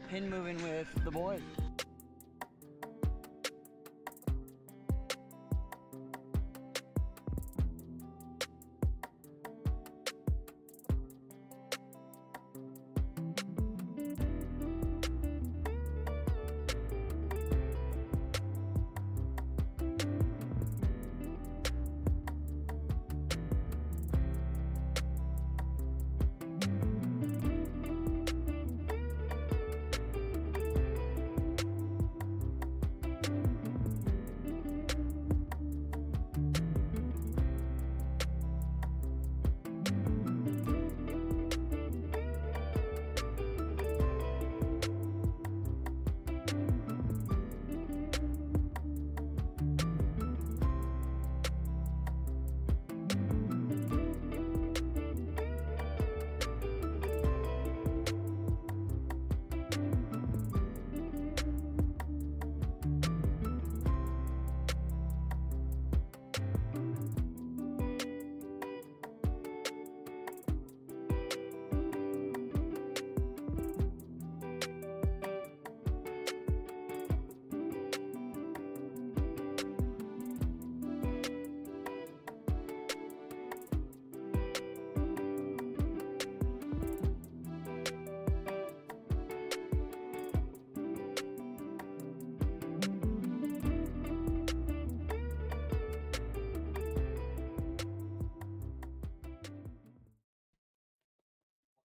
pin moving with the boys.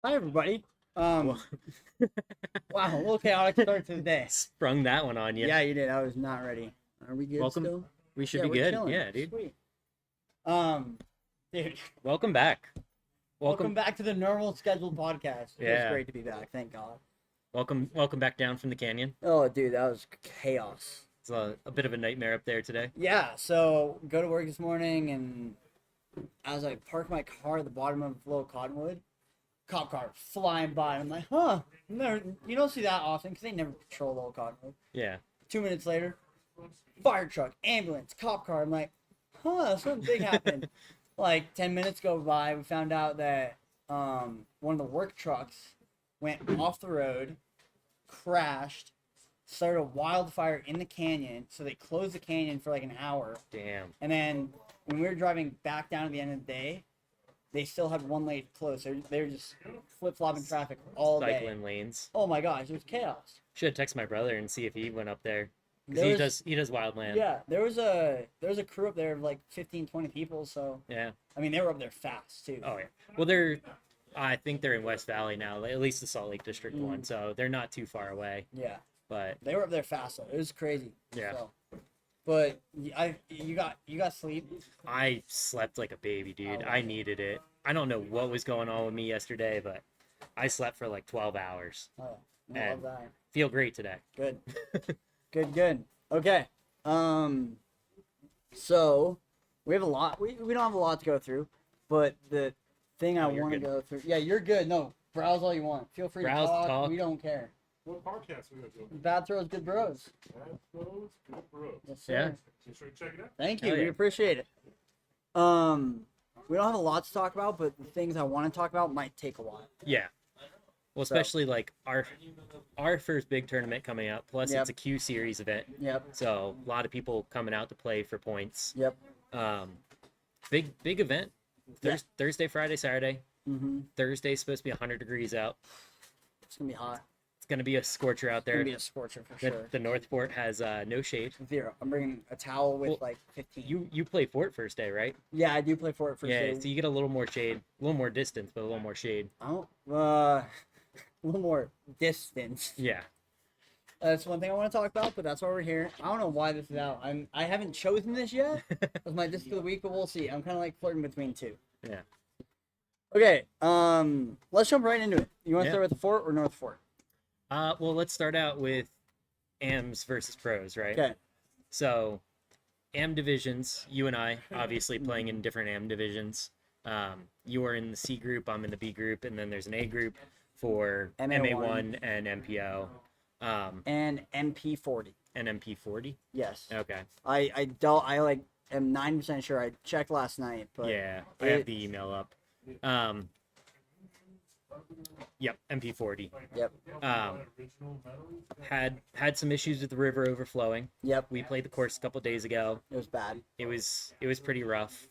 Hi, everybody. Wow, a little chaotic start to the day. Sprung that one on you. Yeah, you did. I was not ready. Are we good Welcome. still? We should Yeah, be we're good. chilling. Yeah, dude. Sweet. Dude, Welcome back. welcome back to the normal scheduled podcast. It feels Yeah. great to be back. Thank God. Welcome back down from the canyon. Oh, dude, that was chaos. It's a bit of a nightmare up there today. Yeah, so go to work this morning, and as I park my car at the bottom of Little Cottonwood, cop car flying by. I'm like, huh, you don't see that often because they never patrol Little Cottonwood. Yeah. 2 minutes later, fire truck, ambulance, cop car. I'm like, huh, something big happened. Like 10 minutes go by, we found out that one of the work trucks went off the road, crashed, started a wildfire in the canyon. So they closed the canyon for like an hour. Damn. And then when we were driving back down at the end of the day, they still had one lane closed. They were just flip-flopping traffic all day. Cycling lanes. Oh my gosh, it was chaos. Should text my brother and see if he went up there. There Because he does wildland. Yeah, there was a crew up there of like 15, 20 people. So Yeah. I mean, they were up there fast too. Oh yeah. Well, I think they're in West Valley now, at least the Salt Lake District one, so they're not too far away. Yeah, But they were up there fast though. It was crazy. yeah. So. But you got sleep. I slept like a baby, dude. Oh, I needed it. I don't know what was going on with me yesterday, but I slept for like 12 hours. Oh, I And love that. feel great today. Good. Good. Okay. So we have a lot. We don't have a lot to go through, but the thing I you're want to good. go through. Yeah, you're good. No, browse all you want. Feel free Browse, to talk. talk. We don't care. What podcast we gonna do? Bad throws, good bros. Bad throws, good bros. Yes, sir. Yeah. You sure you check it out? Thank you. Hell We yeah. appreciate it. We don't have a lot to talk about, but the things I want to talk about might take a while. Yeah. Well, So- especially like our first big tournament coming up. Plus, Yep. it's a Q series event, Yep. so a lot of people coming out to play for points. Yep. Big event. Yeah. Thursday, Friday, Saturday. Mm-hmm. Thursday's supposed to be 100 degrees out. It's gonna be hot. It's gonna be a scorcher out It's gonna there. be a scorcher for The, sure. the North Fort has no shade. 0. I'm bringing a towel with Well, like 15. You play Fort first day, right? Yeah, I do play for it for Yeah, sure. so you get a little more shade, a little more distance, but a little more shade. Oh, a little more distance. Yeah. That's one thing I want to talk about, but that's why we're here. I don't know why this is out. I haven't chosen this yet. It's my disc of the week, but we'll see. I'm kind of like flirting between two. Yeah. Okay, let's jump right into it. You want to Yeah. start with the Fort or North Fort? Well, let's start out with AMs versus pros, right? Okay. So, AM divisions, you and I obviously playing in different AM divisions. You are in the C group, I'm in the B group, and then there's an A group for MA1 and MPO. And MP40. And MP40. Yes. Okay. I am 9% sure. I checked last night, but Yeah, I have the email up. Yep, MP40. Yep. Had some issues with the river overflowing. Yep. We played the course a couple days ago. It was bad. It was pretty rough.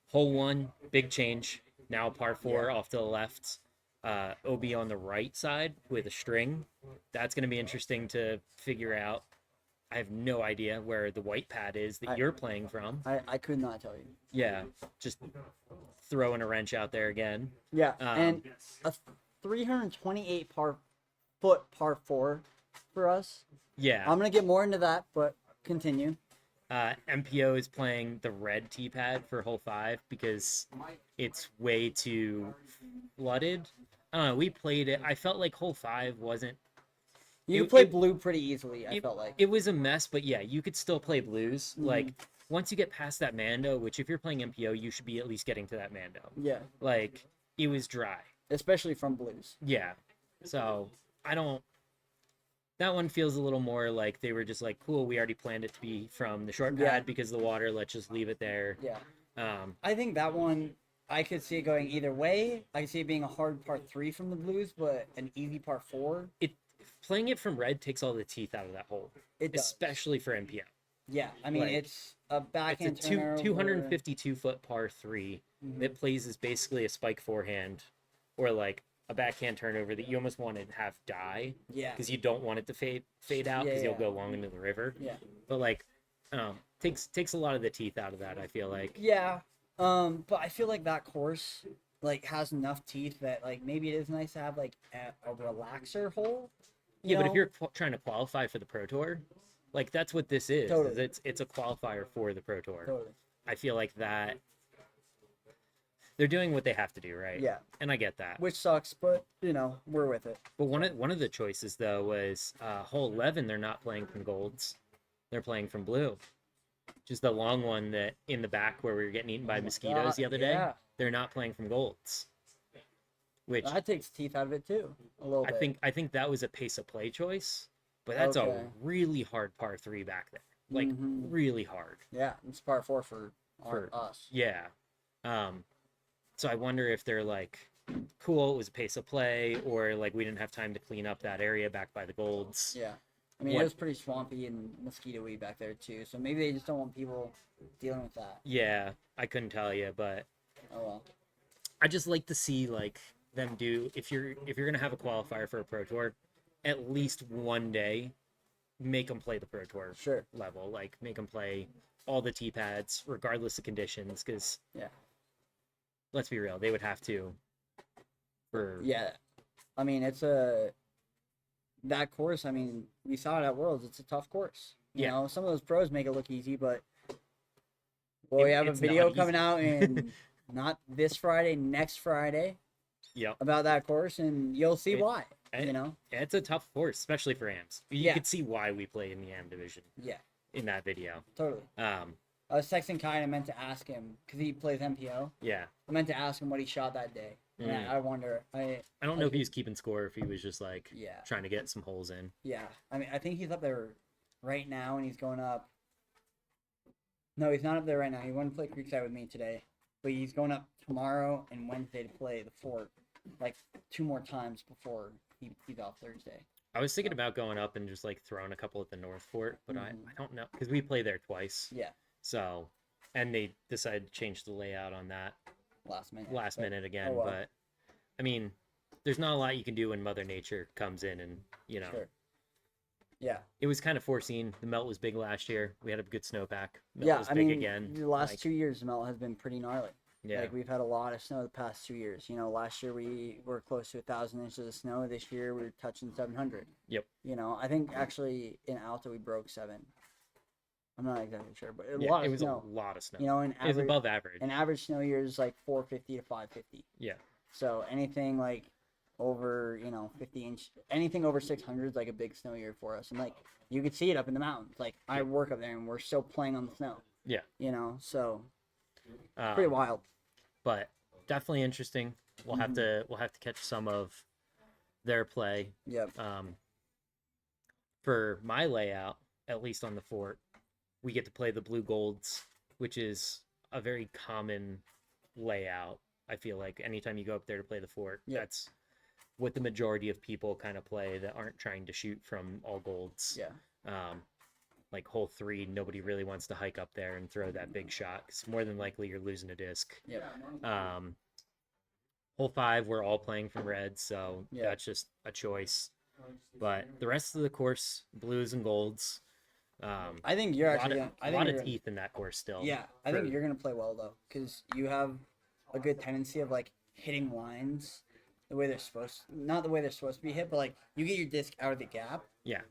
Hole 1, big change. Now par 4 off to the left. OB on the right side with a string. That's going to be interesting to figure out. I have no idea where the white pad is that you're playing from. I could not tell you. Yeah, just throwing a wrench out there again. Yeah, and a 328 foot par 4 for us. Yeah. I'm going to get more into that, but continue. MPO is playing the red tee pad for hole 5 because it's way too flooded. I don't know. We played it. I felt like hole 5 wasn't. You played blue pretty easily, I felt like. It was a mess, but yeah, you could still play blues. Like, once you get past that Mando, which if you're playing MPO, you should be at least getting to that Mando. Yeah. Like, it was dry. Especially from blues. Yeah. So, that one feels a little more like they were just like, cool, we already planned it to be from the short pad because of the water, let's just leave it there. Yeah. I think that one, I could see it going either way. I could see it being a hard par 3 from the blues, but an easy par 4. Playing it from red takes all the teeth out of that hole. It does. Especially for MPO. Yeah, I mean, Like, it's a backhand It's a turner 252 foot par 3 that plays as basically a spike forehand or like a backhand turnover that you almost want to have die. Yeah. Because you don't want it to fade out because you'll go long into the river. Yeah. But like, takes a lot of the teeth out of that, I feel like. Yeah. But I feel like that course like has enough teeth that like maybe it is nice to have like a relaxer hole. Yeah, but if you're trying to qualify for the Pro Tour, like that's what this is. Totally. It's a qualifier for the Pro Tour. Totally. I feel like that they're doing what they have to do, right? Yeah. And I get that. Which sucks, but we're with it. But one of the choices though was hole 11. They're not playing from golds; they're playing from blue. Just the long one that in the back where we were getting eaten by mosquitoes the other day. They're not playing from golds. Which that takes teeth out of it too, a little bit. I think that was a pace of play choice, but that's a really hard par 3 back there, like really hard. Yeah, it's par 4 for us. Yeah, so I wonder if they're like, cool, it was a pace of play, or like we didn't have time to clean up that area back by the golds. Yeah, I mean it was pretty swampy and mosquito-y back there too, so maybe they just don't want people dealing with that. Yeah, I couldn't tell you, but oh well. I just like to see like them do if you're gonna have a qualifier for a Pro Tour, at least one day make them play the Pro Tour level, like make them play all the tee pads regardless of conditions, because let's be real, they would have to I mean it's that course, I mean we saw it at Worlds, it's a tough course, you know. Some of those pros make it look easy, but we have a video coming out in not this Friday, next Friday. About that course, and you'll see why. It's a tough course, especially for AMs. You could see why we play in the AM division. Yeah. In that video. Totally. I was texting Kai and I meant to ask him because he plays MPO. Yeah. I meant to ask him what he shot that day. And I wonder. I don't know if he was keeping score, if he was just like trying to get some holes in. Yeah. I mean, I think he's up there right now, and he's going up. No, he's not up there right now. He wanted to play Creekside with me today, but he's going up tomorrow and Wednesday to play the fort. Like 2 more times before he's off Thursday. I was thinking about going up and just like throwing a couple at the North Fort, but I don't know because we play there twice. Yeah. So, and they decided to change the layout on that last minute again. But I mean, there's not a lot you can do when Mother Nature comes in, and Sure. Yeah. It was kind of foreseen. The melt was big last year. We had a good snowpack. Melt was big again. The last 2 years, the melt has been pretty gnarly. Yeah. Like we've had a lot of snow the past 2 years. Last year we were close to 1,000 inches of snow. This year we're touching 700. Yep. I think actually in Alta we broke 7. I'm not exactly sure, but it was a lot of snow. It was above average. An average snow year is like 450 to 550. Yeah. So anything like over 50 inch, anything over 600 is like a big snow year for us, and like you could see it up in the mountains. Like I work up there and we're still playing on the snow. Yeah. So pretty wild. But definitely interesting. We'll have to catch some of their play. Yep. For my layout, at least on the fort, we get to play the blue golds, which is a very common layout. I feel like anytime you go up there to play the fort, that's what the majority of people kind of play that aren't trying to shoot from all golds. Yeah. Like hole 3, nobody really wants to hike up there and throw that big shot, 'cause more than likely you're losing a disc. Yeah. Hole 5, we're all playing from red, so Yeah. that's just a choice. But the rest of the course, blues and golds. I think you're actually. A lot of teeth in that course still. Yeah, I think you're gonna play well though, because you have a good tendency of like hitting lines the way they're not the way they're supposed to be hit, but like you get your disc out of the gap. Yeah.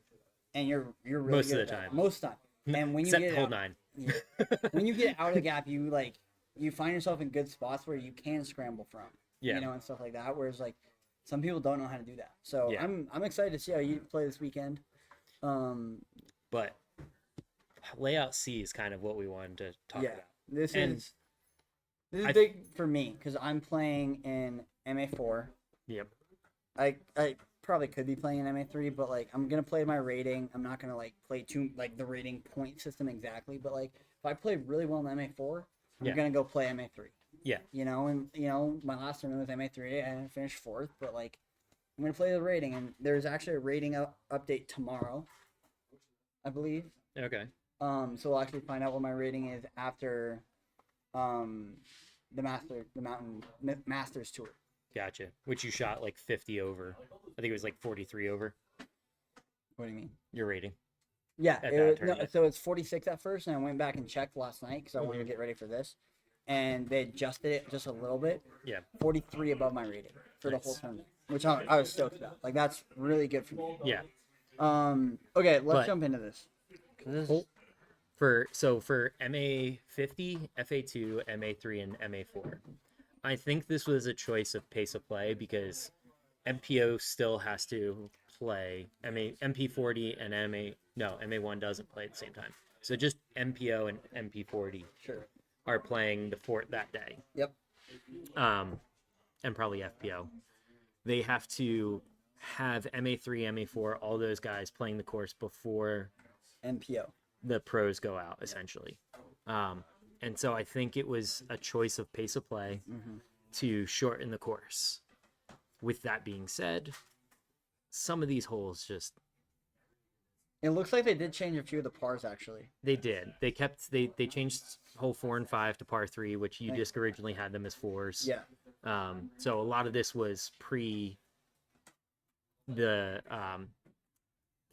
And you're really Most good of the at that. time. Most of the time. And when you Except get hole out, 9. yeah. When you get out of the gap, you find yourself in good spots where you can scramble from. Yeah. You know, and stuff like that. Whereas like some people don't know how to do that. So Yeah. I'm excited to see how you play this weekend. But layout C is kind of what we wanted to talk about. This And is big for me because I'm playing in MA4. Yep. I probably could be playing in MA3, but like I'm gonna play my rating. I'm not gonna like play the rating point system exactly, but like if I play really well in MA4, I'm gonna go play MA3. Yeah. You know, and my last tournament was MA3 and I finished 4th, but like I'm gonna play the rating, and there's actually a rating update tomorrow, I believe. Okay. So we'll actually find out what my rating is after the Mountain Masters tour. Gotcha. Which you shot like 50 over. I think it was like 43 over. What do you mean? Your rating. Yeah, At that no, tournament. so it's 46 at first, and I went back and checked last night because I wanted to get ready for this, and they adjusted it just a little bit. Yeah. 43 above my rating for the whole Nice. tournament, which I was stoked about. Like that's really good for me. Yeah. Okay, let's But- jump into this. For MA50, FA2, MA3, and MA4, I think this was a choice of pace of play because MPO still has to play MP40 and MA1 doesn't play at the same time. So just MPO and MP40 Sure. are playing the fort that day. Yep. And probably FPO. They have to have MA3, MA4, all those guys playing the course before MPO. the pros go out, essentially. And so I think it was a choice of pace of play to shorten the course. With that being said, some of these holes just It looks like they did change a few of the pars actually. they did. They changed hole 4 and 5 to par 3, which you just originally had them as 4s. Yeah. So a lot of this was pre the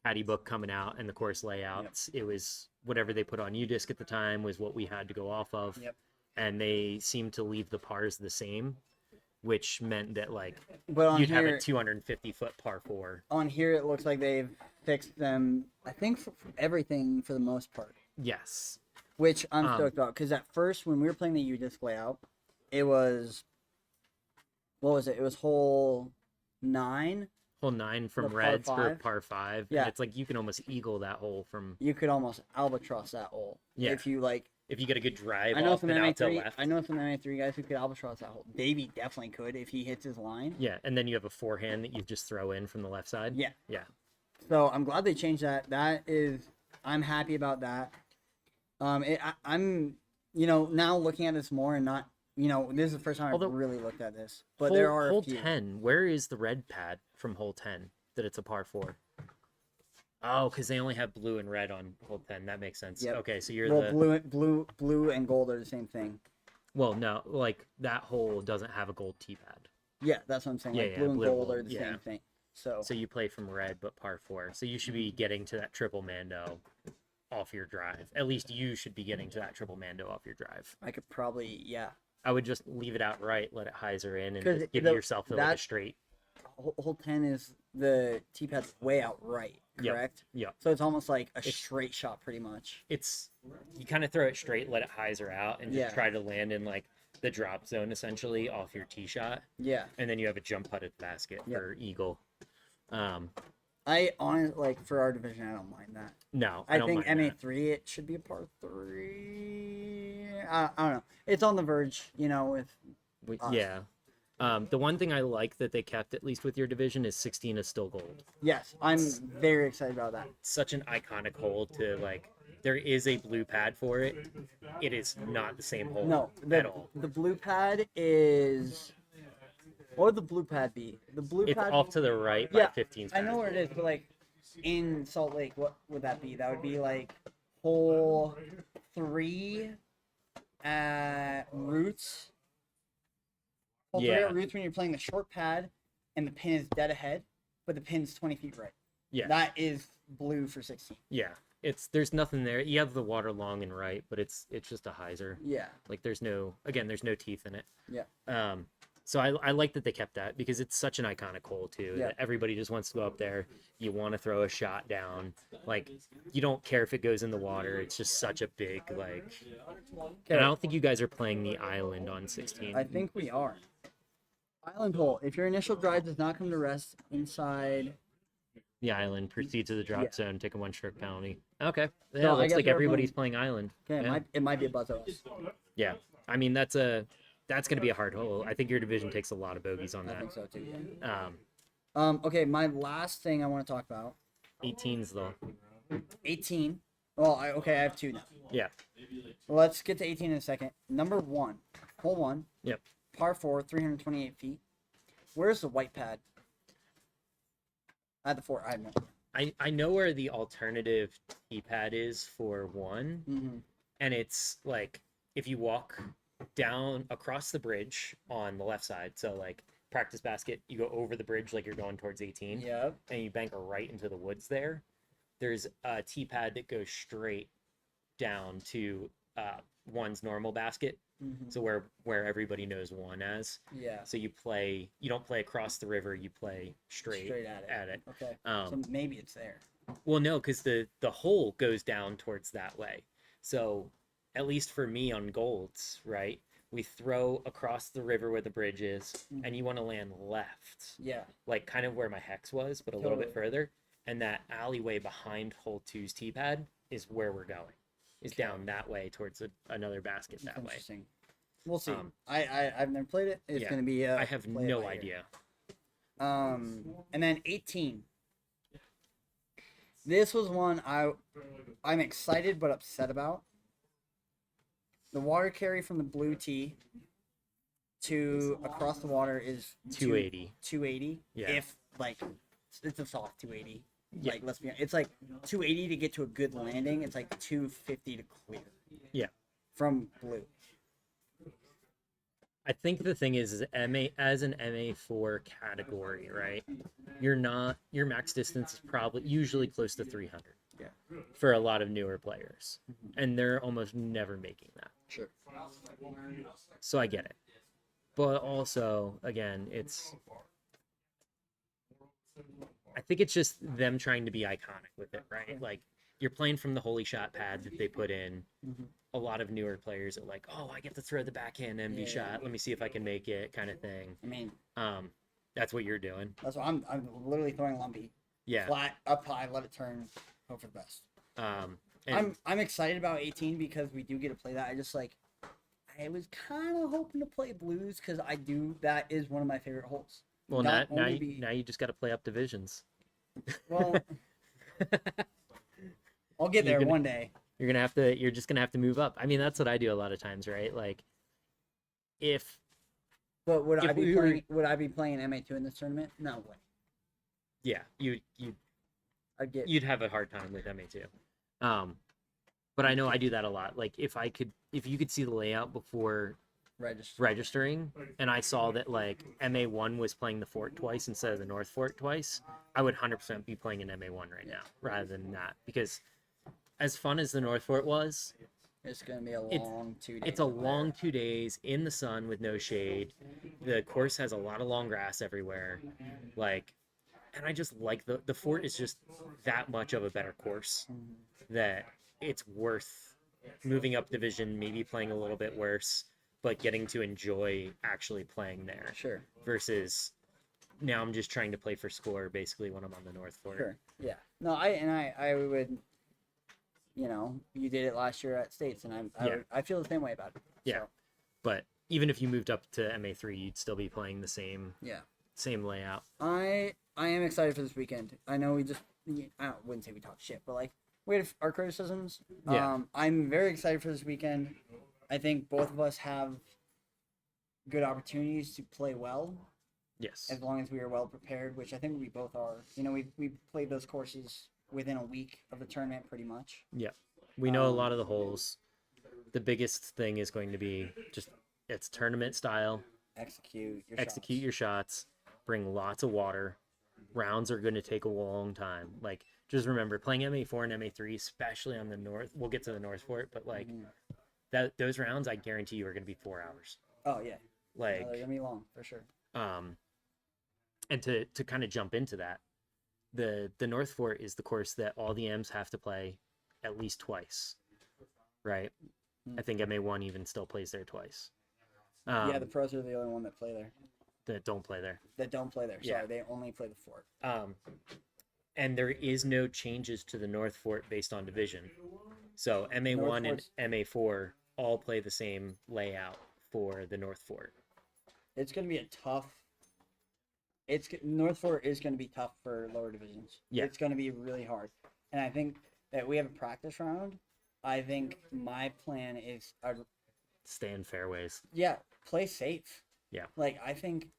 caddy book coming out and the course layouts. It was whatever they put on UDisc at the time was what we had to go off of. Yep. And they seemed to leave the pars the same, which meant that like But on you'd have here, a 250-foot par 4. on here it looks like they've fixed them. I think for everything for the most part, Yes. which I'm stoked about because at first when we were playing the UDisc layout, it was what was it? It was hole 9. Hole 9 from The par reds for 5? par 5. Yeah. And it's like you can almost eagle that hole from You could almost albatross that hole. Yeah. If you like. if you get a good drive I know off some and out to MA3. left. I know some MA3 guys who could albatross that hole. Davey definitely could if he hits his line. Yeah, and then you have a forehand that you just throw in from the left side. Yeah. Yeah. So I'm glad they changed that. I'm happy about that. I'm now looking at this more and not this is the first time Although- I've really looked at this. But hole, there are hole a few. 10. Where is the red pad from hole 10 that it's a par 4? Oh, because they only have blue and red on hole 10. That makes sense. Yep. Okay, so you're Well, the blue and gold are the same thing. well, no, like that hole doesn't have a gold tee pad, Yeah, that's what I'm saying. Yeah, Like yeah, blue and blue, gold gold, are the yeah. same thing. So so you play from red but par 4. So you should be getting to that triple mando off your drive. At least you should be getting to that triple mando off your drive. I could probably I would just leave it out right, let it hyzer in, and 'Cause just give the- yourself like a that- straight. Hole 10 is the tee pad's way out right, Yep. correct? Yeah. So it's almost like a straight shot, pretty much. It's you kind of throw it straight, let it hyzer out, and just Yeah. try to land in like the drop zone essentially off your tee shot, Yeah. and then you have a jump putt at the basket Yep. for eagle. I honestly like for our division, I don't mind that. No, I don't think mind that. MA3 it should be a par 3. I don't know. It's on the verge, with us. Yeah. The one thing I like that they kept, at least with your division, is 16 is still gold. Yes, I'm very excited about that. Such an iconic hole to like. There is a blue pad for it. It is not the same hole No, at all. the blue pad is What would the blue pad be? The blue It's pad. off to the right by Yeah, 15 I know spots. where it is, but like in Salt Lake, what would that be? That would be like hole 3 at Roots. Hole 3 Yeah. at Roots when you're playing the short pad and the pin is dead ahead, but the pin's 20 feet right. Yeah. That is blue for 16. Yeah. There's nothing there. You have the water long and right, but it's just a hyzer. Yeah. Like there's no teeth in it. Yeah. So I like that they kept that because it's such an iconic hole too. Yeah. That everybody just wants to go up there. You want to throw a shot down. Like you don't care if it goes in the water. It's just such a big like. And I don't think you guys are playing the island on 16. I think we are. Island hole. If your initial drive does not come to rest inside. The island, proceed to the drop Yeah. zone, take a 1-stroke penalty. Okay. Yeah, So I looks guess like we're everybody's playing island. Okay, Yeah. it might be a buzz us. Yeah. I mean that's gonna be a hard hole. I think your division takes a lot of bogeys on I that. think so too. Yeah. Um, Okay, my last thing I want to talk about. 18s though. 18. Well, I have 2 now. Yeah. Let's get to 18 in a second. Number 1, hole 1. Yep. Par 4, 328 feet. Where's the white pad? At the 4, I know. I know where the alternative tee pad is for 1, Mm-hmm. and it's like if you walk down across the bridge on the left side, so like practice basket, you go over the bridge like you're going towards 18, Yep. and you bank right into the woods there. There's a tee pad that goes straight down to 1's normal basket, Mm-hmm. so where everybody knows 1 as. Yeah. So you don't play across the river, you play straight at it. Okay. Um, So maybe it's there. Well, no, because the hole goes down towards that way. So at least for me on Golds, right? We throw across the river where the bridge is, and you want to land left, Yeah. like kind of where my hex was, but a little bit Totally. further. And that alleyway behind hole 2's tee pad is where we're going. Is down that way towards another basket that way. Interesting. We'll see. Um, I've never played it. It's yeah, gonna be. I have play it no later. idea. And then 18. This was one I'm excited but upset about. The water carry from the blue tee to across the water is 280. 280. Yeah. If like it's a soft 280. Yeah. Like let's be honest, it's like 280 to get to a good landing. It's like 250 to clear. Yeah. From blue. I think the thing is MA as an MA4 category, right? Your max distance is probably usually close to 300. Yeah. For a lot of newer players, and they're almost never making that. Sure. So I get it, but also again, I think it's just them trying to be iconic with it, right? Like you're playing from the holy shot pad that they put in. Mm-hmm. A lot of newer players are like, oh, I get to throw the backhand MB shot. Let me see if I can make it, kind of thing. I mean, that's what you're doing. that's what I'm literally throwing lumpy. Yeah. Flat, up high, let it turn, hope for the best. And I'm excited about 18 because we do get to play that. I was kind of hoping to play blues because that is one of my favorite holes. well, not now only you, now you just got to play up divisions. Well, I'll get there You're gonna- one day. You're just gonna have to move up. I mean, that's what I do a lot of times, right? Like, But would if I be we were- playing? Would I be playing MA2 in this tournament? No way. yeah, I'd get. you'd have a hard time with MA2. But I know I do that a lot. Like, if you could see the layout before registering, and I saw that like MA1 was playing the fort twice instead of the North Fort twice, I would 100% be playing an MA1 right now rather than that, because as fun as the North Fort was, It's gonna be a long 2 days. it's a long 2 days in the sun with no shade. The course has a lot of long grass everywhere, like, and I just like the fort is just that much of a better course that it's worth moving up division, maybe playing a little bit worse, but getting to enjoy actually playing there. Sure. Versus now I'm just trying to play for score basically when I'm on the North Fort. Sure. Yeah. No, I would. You know, you did it last year at States, and I feel the same way about it. Yeah. So, But even if you moved up to MA3, you'd still be playing the same layout. I am excited for this weekend. I know wouldn't say we talk shit, but like we had our criticisms. Yeah. I'm very excited for this weekend. I think both of us have good opportunities to play well. Yes. as long as we are well prepared, which I think we both are. You know, we played those courses within a week of the tournament, pretty much. Yeah. We know a lot of the holes. The biggest thing is going to be just it's tournament style. Execute Your shots. Bring lots of water. Rounds are going to take a long time. Like, just remember, playing MA4 and MA3, especially on the north. We'll get to the north for it, but like those rounds, I guarantee you are going to be 4 hours. Oh yeah. Like, they're gonna be long for sure. And to kind of jump into that, the North Fort is the course that all the M's have to play at least twice, right? I think MA1 even still plays there twice. Yeah, the pros are the only one that play there. That don't play there. That don't play there. Yeah. Sorry, they only play the fort. And there is no changes to the North Fort based on division. So MA1 and MA4 all play the same layout for the North Fort. It's going to be a tough. North Fort is going to be tough for lower divisions. Yeah. It's going to be really hard. And I think that we have a practice round. I think my plan is stay in fairways. Yeah, play safe. Yeah. Like, I think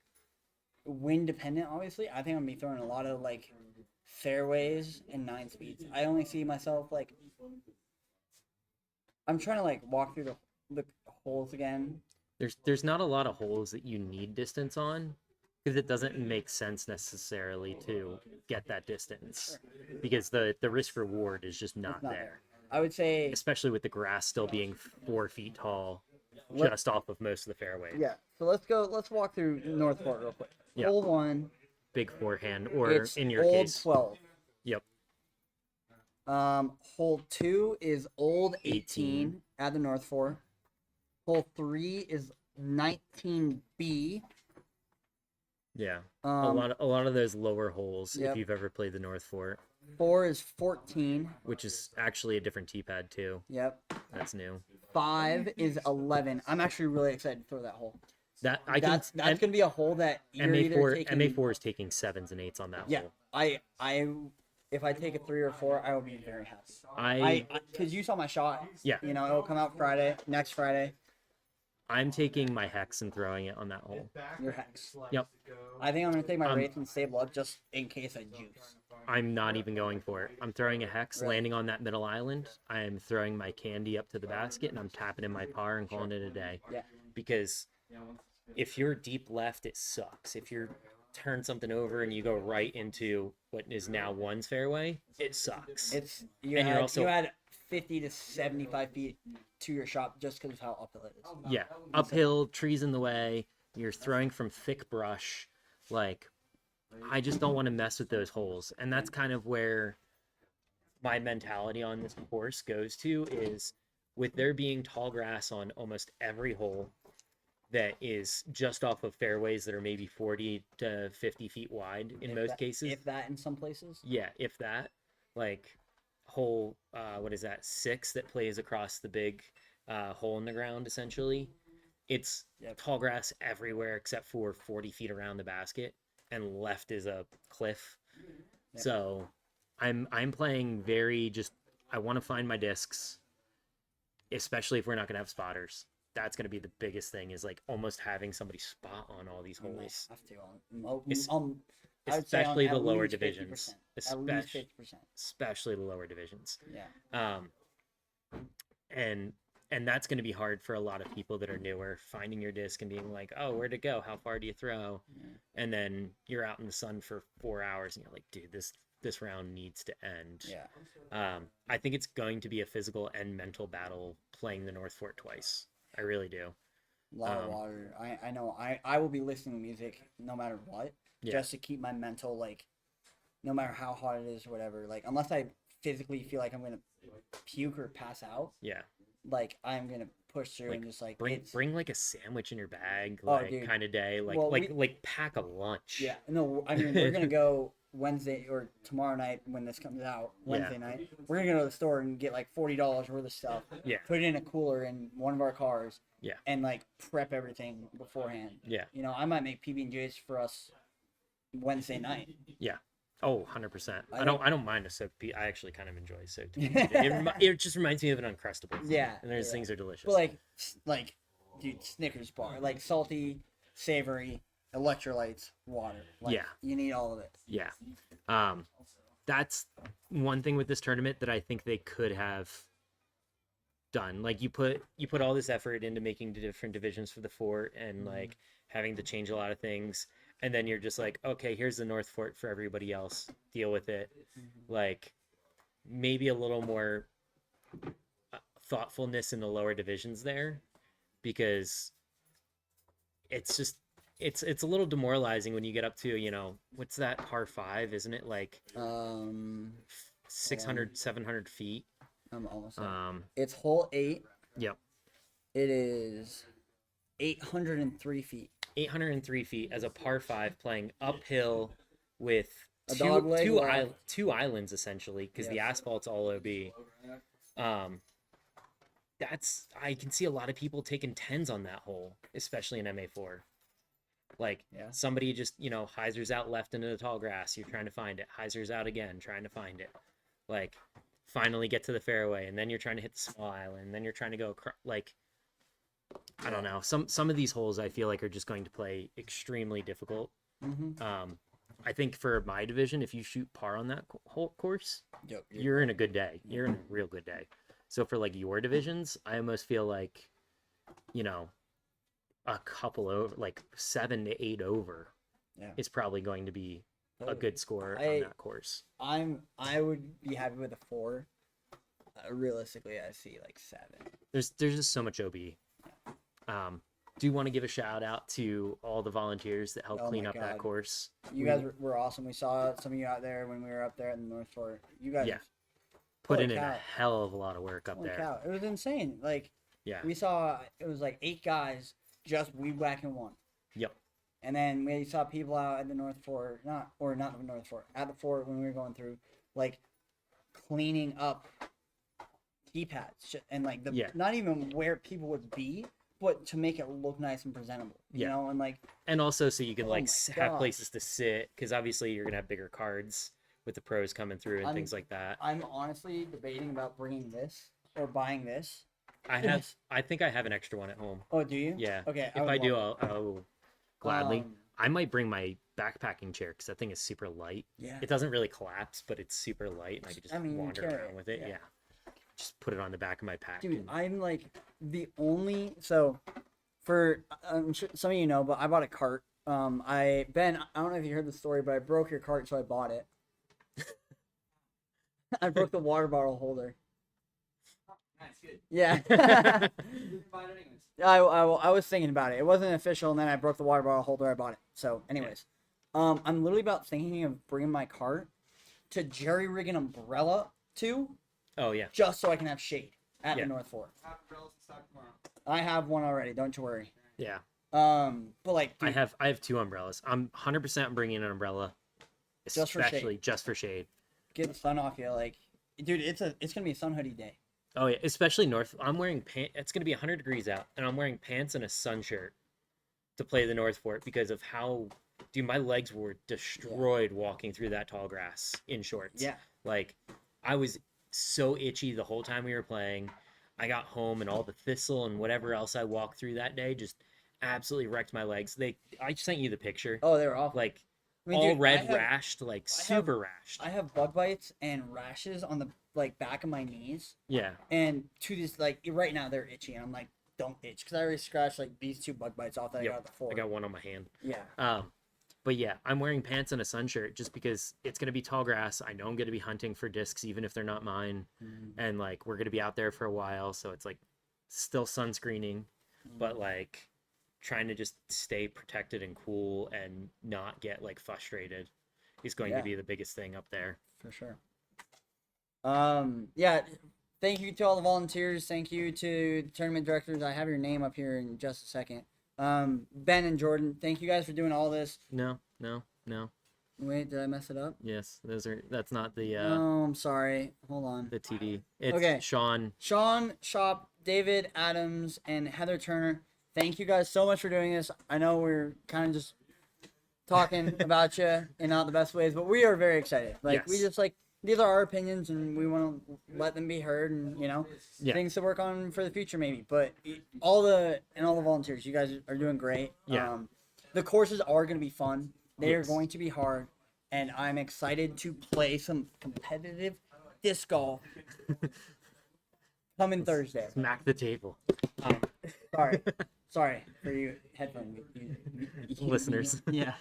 wind dependent, obviously. I think I'm going to be throwing a lot of, like, fairways and 9 speeds. I only see myself, like, I'm trying to, like, walk through the holes again. There's not a lot of holes that you need distance on because it doesn't make sense necessarily to get that distance because the risk reward is just not there. I would say, especially with the grass still being 4 feet tall, just off of most of the fairways. Yeah. So let's walk through North Fort real quick. Yeah. Hole 1. Big forehand, or It's in your old case, 12. Yep. Hole 2 is old 18 at the North Fort. Hole 3 is 19B. Yeah. A lot of those lower holes, Yep. if you've ever played the North Fort. 4 is 14. Which is actually a different tee pad too. Yep. That's new. 5 is 11. I'm actually really excited to throw that hole. That's gonna be a hole that you're either taking. MA4 is taking 7s and 8s on that Yeah. hole. If I take a 3 or 4, I will be very happy. Because you saw my shot. Yeah. You know, it'll come out next Friday. I'm taking my hex and throwing it on that hole. Your hex. Yep. I think I'm gonna take my wraith and stable up just in case I juice. I'm not even going for it. I'm throwing a hex, landing on that middle island. I'm throwing my candy up to the basket, and I'm tapping in my par and calling it a day. Yeah. Because if you're deep left, it sucks. If you're turn something over and you go right into what is now one's fairway, it sucks. You had 50 to 75 feet to your shot just because of how uphill it is. Yeah, uphill, trees in the way. You're throwing from thick brush. Like, I just don't want to mess with those holes, and that's kind of where my mentality on this course goes to. Is with there being tall grass on almost every hole that is just off of fairways that are maybe 40 to 50 feet wide in most cases. If that in some places. Yeah, if that. Like hole, what is that, 6 that plays across the big hole in the ground, essentially. It's tall grass everywhere except for 40 feet around the basket, and left is a cliff. Yep. So I'm playing I want to find my discs, especially if we're not going to have spotters. That's going to be the biggest thing, is like almost having somebody spot on all these holes. Especially the lower divisions. At least 50%. Especially the lower divisions. Yeah. And that's going to be hard for a lot of people that are newer, finding your disc and being like, oh, where'd it go? How far do you throw? Yeah. And then you're out in the sun for 4 hours and you're like, dude, this round needs to end. Yeah. I think it's going to be a physical and mental battle playing the North Fort twice. I really do. A lot of water. I know. I will be listening to music no matter what, just to keep my mental, like, no matter how hot it is or whatever. Like, unless I physically feel like I'm going to puke or pass out. Yeah. Like, I'm gonna push through and just like bring like a sandwich in your bag, kind of day, like pack a lunch. Yeah, no, I mean we're gonna go Wednesday or tomorrow night when this comes out. Wednesday night, we're gonna go to the store and get like $40 worth of stuff. Yeah. Put it in a cooler in one of our cars. Yeah. And like prep everything beforehand. Yeah. You know, I might make PB&Js for us Wednesday night. Yeah. Oh, 100%. I don't mind a soaked pea. I actually kind of enjoy soaked pea. It just reminds me of an Uncrustables. Yeah. And those things are delicious. But like, dude, Snickers bar, like salty, savory, electrolytes, water. Like, Yeah. you need all of it. Yeah. That's one thing with this tournament that I think they could have done. Like you put all this effort into making the different divisions for the fort and like having to change a lot of things, and then you're just like, okay, here's the North Fort for everybody else. Deal with it. Like maybe a little more thoughtfulness in the lower divisions there, because it's just it's a little demoralizing when you get up to, you know, what's that, par 5, isn't it, like 600 700 feet? I'm almost there. It's hole 8. Yep. It is 803 feet. 803 feet as a par 5, playing uphill with A dog leg two islands essentially, because the asphalt's all OB. I can see a lot of people taking 10s on that hole, especially in MA4. Like somebody just, you know, hyzers out left into the tall grass. You're trying to find it. Hyzers out again, trying to find it. Like finally get to the fairway, and then you're trying to hit the small island, and then you're trying to go like, I don't know. Some of these holes I feel like are just going to play extremely difficult. I think for my division, if you shoot par on that whole course, you're in a good day. You're in a real good day. So for like your divisions, I almost feel like, you know, a couple over, like 7 to 8 over, is probably going to be a good score on that course. I would be happy with a 4. Realistically, I see like 7. There's just so much OB. Do you want to give a shout out to all the volunteers that helped clean up that course? You guys were awesome. We saw some of you out there when we were up there in the North Fort. You guys put in a hell of a lot of work up there. It was insane. Like, we saw, it was like 8 guys just weed whacking one. Yep. And then we saw people out at the North Fort, not the North Fort, at the fort when we were going through, like, cleaning up tee pads and like not even where people would be, but to make it look nice and presentable, you know, and like, and also so you can have places to sit, because obviously you're gonna have bigger cards with the pros coming through and things like that. I'm honestly debating about bringing this or buying this. I think I have an extra one at home. Oh, do you? Yeah. Okay. If I do, I'll gladly. I might bring my backpacking chair, because that thing is super light. Yeah. It doesn't really collapse, but it's super light, and I could just wander around with it. Yeah. Just put it on the back of my pack. Dude, I'm like the only, so for I'm sure some of you know, but I bought a cart. I don't know if you heard the story, but I broke your cart, so I bought it. I broke the water bottle holder. Nice, good. Yeah. You can buy it anyways. I was thinking about it. It wasn't official, and then I broke the water bottle holder. I bought it. So, anyways, I'm literally about thinking of bringing my cart to jerry rig an umbrella too. Oh yeah. Just so I can have shade at the North Fort. Have umbrellas in stock tomorrow. I have one already. Don't you worry. Yeah. But like, dude, I have 2 umbrellas. I'm 100% bringing an umbrella, especially just for shade. Get the sun off you, like, dude. It's gonna be a sun hoodie day. Oh yeah, especially north. I'm wearing pants. It's gonna be 100 degrees out, and I'm wearing pants and a sun shirt to play the North Fort because of how, dude, my legs were destroyed walking through that tall grass in shorts. Yeah. Like, I was so itchy the whole time we were playing. I got home and all the thistle and whatever else I walked through that day just absolutely wrecked my legs. I sent you the picture. Oh, they were awful. Like, I mean, all dude, red, rashed, like super rashed. I have bug bites and rashes on the like back of my knees. Yeah. And to this, like, right now they're itchy, and I'm like, don't itch, because I already scratched like these 2 bug bites off that I got before. I got one on my hand. Yeah. But yeah, I'm wearing pants and a sun shirt just because it's gonna be tall grass. I know I'm gonna be hunting for discs, even if they're not mine, and like we're gonna be out there for a while, so it's like still sunscreening, but like trying to just stay protected and cool and not get like frustrated is going to be the biggest thing up there. For sure. Yeah. Thank you to all the volunteers. Thank you to the tournament directors. I have your name up here in just a second. Ben and Jordan, thank you guys for doing all this. No. Wait, did I mess it up? Yes, that's not the oh, I'm sorry. Hold on. the TD. It's Sean, Shop, David, Adams, and Heather Turner. Thank you guys so much for doing this. I know we're kind of just talking about you in not the best ways, but we are very excited. Like, we just like, these are our opinions, and we want to let them be heard, and you know, things to work on for the future maybe. But all the volunteers, you guys are doing great. Yeah. the courses are going to be fun. They are Yes. going to be hard, and I'm excited to play some competitive disc golf coming Thursday. Smack the table. Sorry, sorry for you headphone Listeners. Yeah.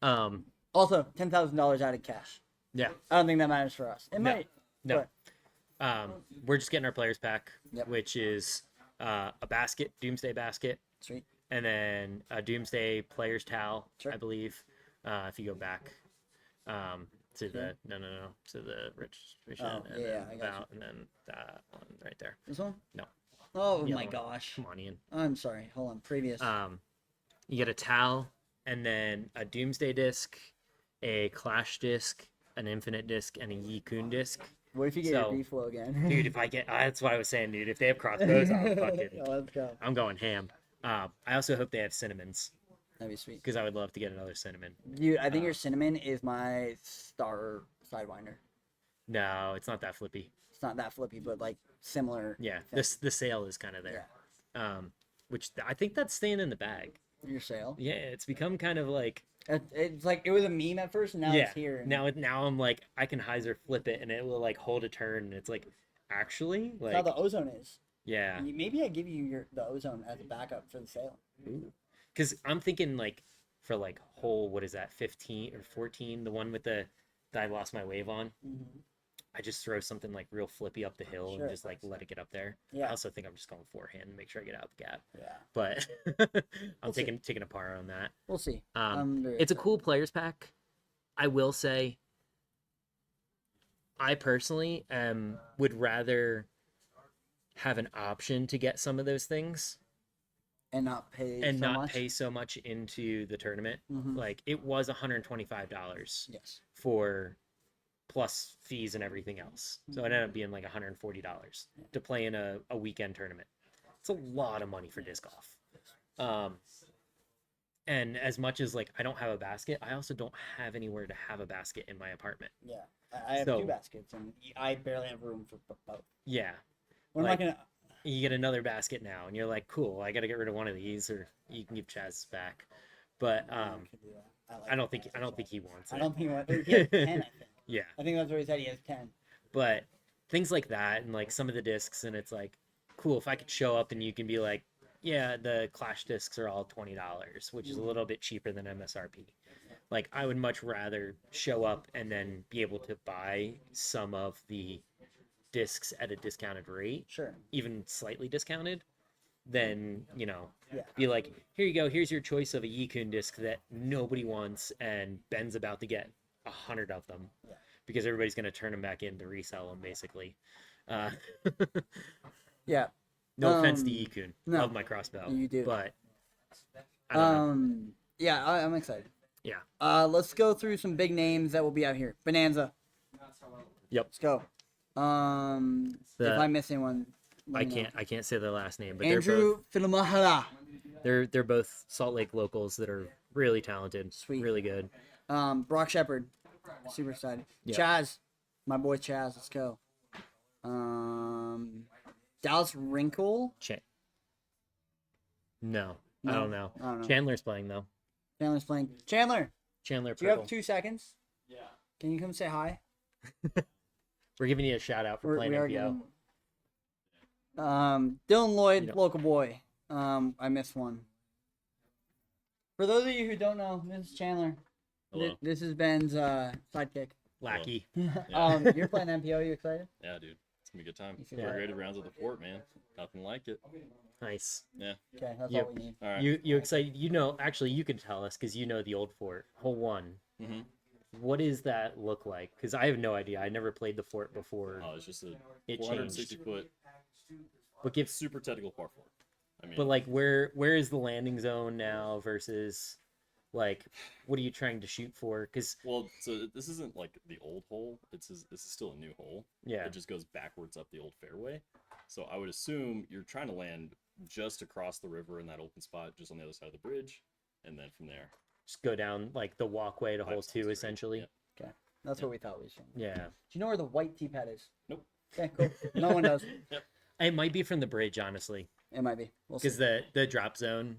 Um, Also, $10,000 out of cash. yeah. I don't think that matters for us. It No. might. No. But We're just getting our players pack, Yep. which is a basket, Doomsday basket, sweet. and then a Doomsday player's towel, Sure. I believe. If you go back to the to the registration Oh, and yeah, then I got you. about and then that one right there. This one? No. Oh Yeah. my gosh. Come on, Ian. I'm sorry. Hold on. Previous. You get a towel and then a Doomsday disc, a Clash disc, an Infinite disc, and a Yi-Kun disc. What if you get so- your B-flow again? Dude, if I get that's what I was saying, dude. If they have crossbows, I'm fucking Oh, let's go. I'm going ham. I also hope they have cinnamons That'd be sweet. because I would love to get another cinnamon. Dude, I think your cinnamon is my star sidewinder. No, it's not that flippy. It's not that flippy, but like similar. Yeah, thing. the sail is kind of there. Which I think that's staying in the bag. Your sale. Yeah, it's become kind of like It's like it was a meme at first, and now yeah. it's here. And Now I'm like I can hyzer flip it and it will like hold a turn and it's like actually that's like how the ozone is. yeah. Maybe I give you the ozone as a backup for the sale. Because I'm thinking like for like hole what is that 15 or 14 the one with the that I lost my wave on. Mm-hmm. I just throw something like real flippy up the hill Sure. and just like let it get up there. Yeah. I also think I'm just going forehand and make sure I get out the gap. Yeah. But I'm We'll see. taking a par on that. We'll see. It's I'm very a excited. cool players pack. I will say I personally would rather have an option to get some of those things and not pay and so not much. pay so much into the tournament. Mhm. Like it was $125 Yes. for plus fees and everything else. So it ended up being like $140 to play in a weekend tournament. It's a lot of money for disc golf. And as much as like I don't have a basket, I also don't have anywhere to have a basket in my apartment. Yeah. I have So- 2 baskets, and I barely have room for both. Yeah. What Like- am I gonna? You get another basket now and you're like, cool, I gotta get rid of one of these or you can give Chaz back. But I could do that. like I don't that think as well. he wants it. I don't think he has 10. I think. Yeah. I think that's what he said. He has 10. But things like that and like some of the discs and it's like cool if I could show up and you can be like yeah the Clash discs are all $20 which is a little bit cheaper than MSRP. Like I would much rather show up and then be able to buy some of the discs at a discounted rate, Sure. even slightly discounted, than Yeah. be like here you go, here's your choice of a Yi-Kun disc that nobody wants and Ben's about to get 100 of them. Yeah. Because everybody's going to turn them back in to resell them, basically. Yeah. No offense to Um, Yi-Kun. no, Love my crossbow. you do. But, I don't know. Yeah, I'm excited. Yeah. Let's go through some big names that will be out here. Bonanza. Yep. Let's go. If I miss anyone, let me know. I can't say their last name, but Andrew Filamahala. they're both Salt Lake locals that are really talented, Sweet. really good. Brock Shepard. Super excited. Yeah. Chaz. My boy Chaz. Let's go. Dallas Wrinkle. No, No, I don't know. I don't know. Chandler's playing though. Chandler's playing. Chandler, Chandler do you have Purple. 2 seconds? Yeah. Can you come say hi? We're giving you a shout out for playing we are NPO. giving. Dylan Lloyd, You know. local boy. I missed one. For those of you who don't know, this is Chandler. Hello. This is Ben's sidekick. Lackey. You're playing MPO. You excited? Yeah, dude. It's gonna be a good time. You feel Yeah. We're ready to rounds at the fort, man. Nothing like it. Nice. Yeah. Okay, that's Yep. all we need. All right. You excited? You know, actually, you can tell us because you know the old fort, hole 1. Mm-hmm. What does that look like? Because I have no idea. I never played the fort before. Oh, it's just a It 460 changed. foot But give, super technical par four. I mean, but like, where is the landing zone now versus, like, what are you trying to shoot for? Because well, so this isn't like the old hole. This is still a new hole. yeah, It just goes backwards up the old fairway. So I would assume you're trying to land just across the river in that open spot, just on the other side of the bridge, and then from there. just go down like the walkway to hole Pipes 2, straight, essentially. yeah. Okay, that's what we thought we should. Yeah, Do you know where the white tee pad is? Nope. Okay, cool. No one does. it might be from the bridge, honestly, It might be. We'll see. because the drop zone.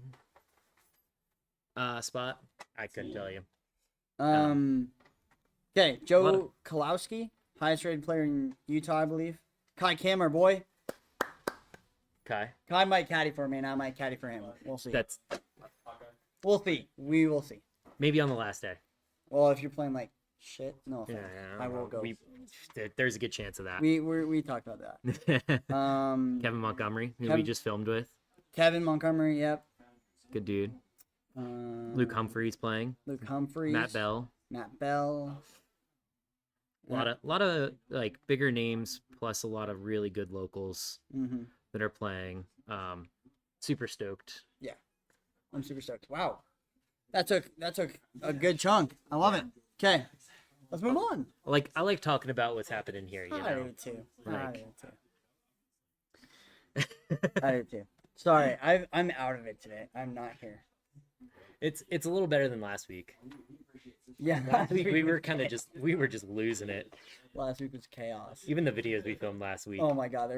spot. I couldn't tell you. Okay, Lot Joe Kalowski, highest rated player in Utah, I believe. Kai Kim, our boy. Kai. Kai might caddy for me, and I might caddy for him. We'll see. That's We'll see. We will see. maybe on the last day. Well, if you're playing like shit, no offense. Yeah, I will go. There's a good chance of that. We talked about that. Kevin Montgomery, who we Kevin- just filmed with. Kevin Montgomery, yep. Good dude. Luke Humphreys playing. Luke Humphreys. Matt Bell. Matt Bell. A lot of like bigger names plus a lot of really good locals Mm-hmm. that are playing. Super stoked. I'm super stoked. Wow. That took a good chunk. I love it. Okay. Let's move on. I like talking about what's happening here, you I know. do too. I Like- do too. I do too. Sorry, I'm out of it today. I'm not here. It's a little better than last week. Yeah. Last week we were just losing it. Last week was chaos. Even the videos we filmed last week. Oh my god,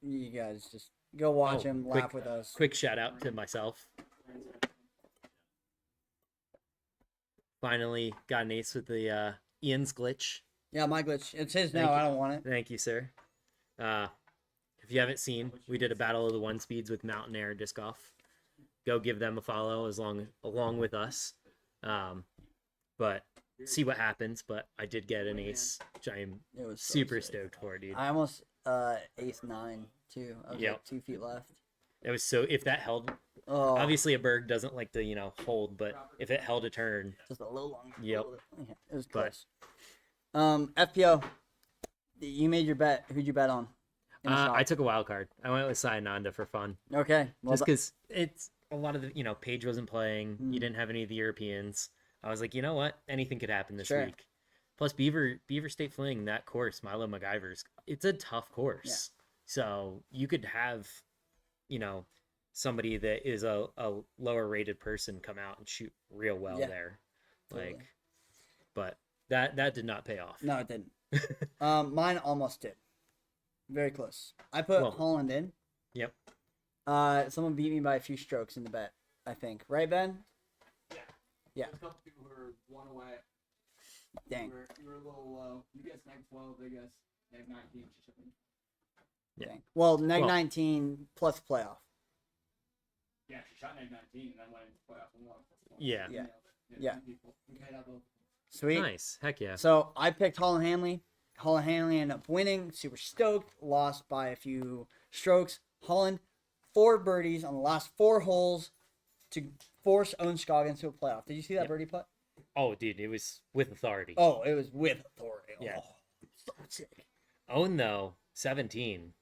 you guys just go watch him, quick- laugh with us. Quick shout out to myself. Finally got an ace with the Ian's glitch. Yeah, my glitch. It's his Thank now. you. I don't want it. Thank you, sir. If you haven't seen, we did a battle of the one speeds with Mountain Air Disc Golf. Go give them a follow along with us. But see what happens. But I did get an ace, which I am It was so super sick. stoked for, dude. I almost ace 9 too. I was Yep. like 2 feet left. It was so if that held. Oh, Obviously, a berg doesn't like to hold, but if it held a turn, just a little long. Yep. Yeah, it was But- close. FPO. You made your bet. Who'd you bet on? in the shop? I took a wild card. I went with Sayananda for fun. Okay. Well, Just because it's a lot of the Paige wasn't playing. Mm. You didn't have any of the Europeans. I was like, you know what? Anything could happen this Sure. week. Plus Beaver State Fling, that course, Milo MacGyver's, it's a tough course. So you could have, somebody that is a lower rated person come out and shoot real well Yeah, there. totally. But that did not pay off. No, it didn't. Mine almost did. Very close. I put Well, Holland in. Yep. Someone beat me by a few strokes in the bet, I think. Right, Ben? Yeah. There's a couple people who are one away. Dang. You were a little low. You guys neg 12, they guess neg 19. Yeah. Dang. Well, neg Well- 19 plus playoff. Yeah, she shot neg 19 and then went into playoff and won. Yeah. Yeah. two people. Okay, that both. Sweet. Nice. Heck yeah. So I picked Holland Hanley. Holland Hanley ended up winning. Super stoked. Lost by a few strokes. Holland, 4 birdies on the last 4 holes to force Owen Scoggins to a playoff. Did you see that Yep. birdie putt? Oh, dude, it was with authority. Oh, it was with authority. Yeah. Oh, so sick. Owen though, 17.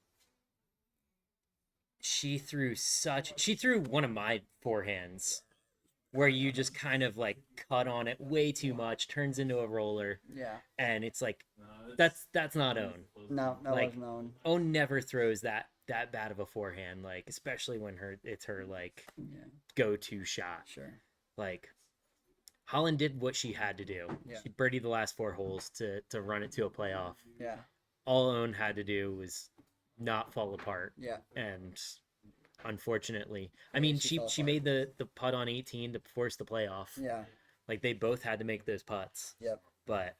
She threw one of my forehands where you just kind of like cut on it way too much, turns into a roller, Yeah. and it's like that's not Owen. No, that Like- wasn't Owen. Owen never throws that bad of a forehand, like especially when it's her like Yeah, go-to shot. sure. Like Holland did what she had to do. Yeah. She birdied the last 4 holes to run it to a playoff. Yeah, All Owen had to do was not fall apart. yeah. And unfortunately, I mean, she fell she apart. made the putt on 18 to force the playoff. Yeah. Like they both had to make those putts. Yep. But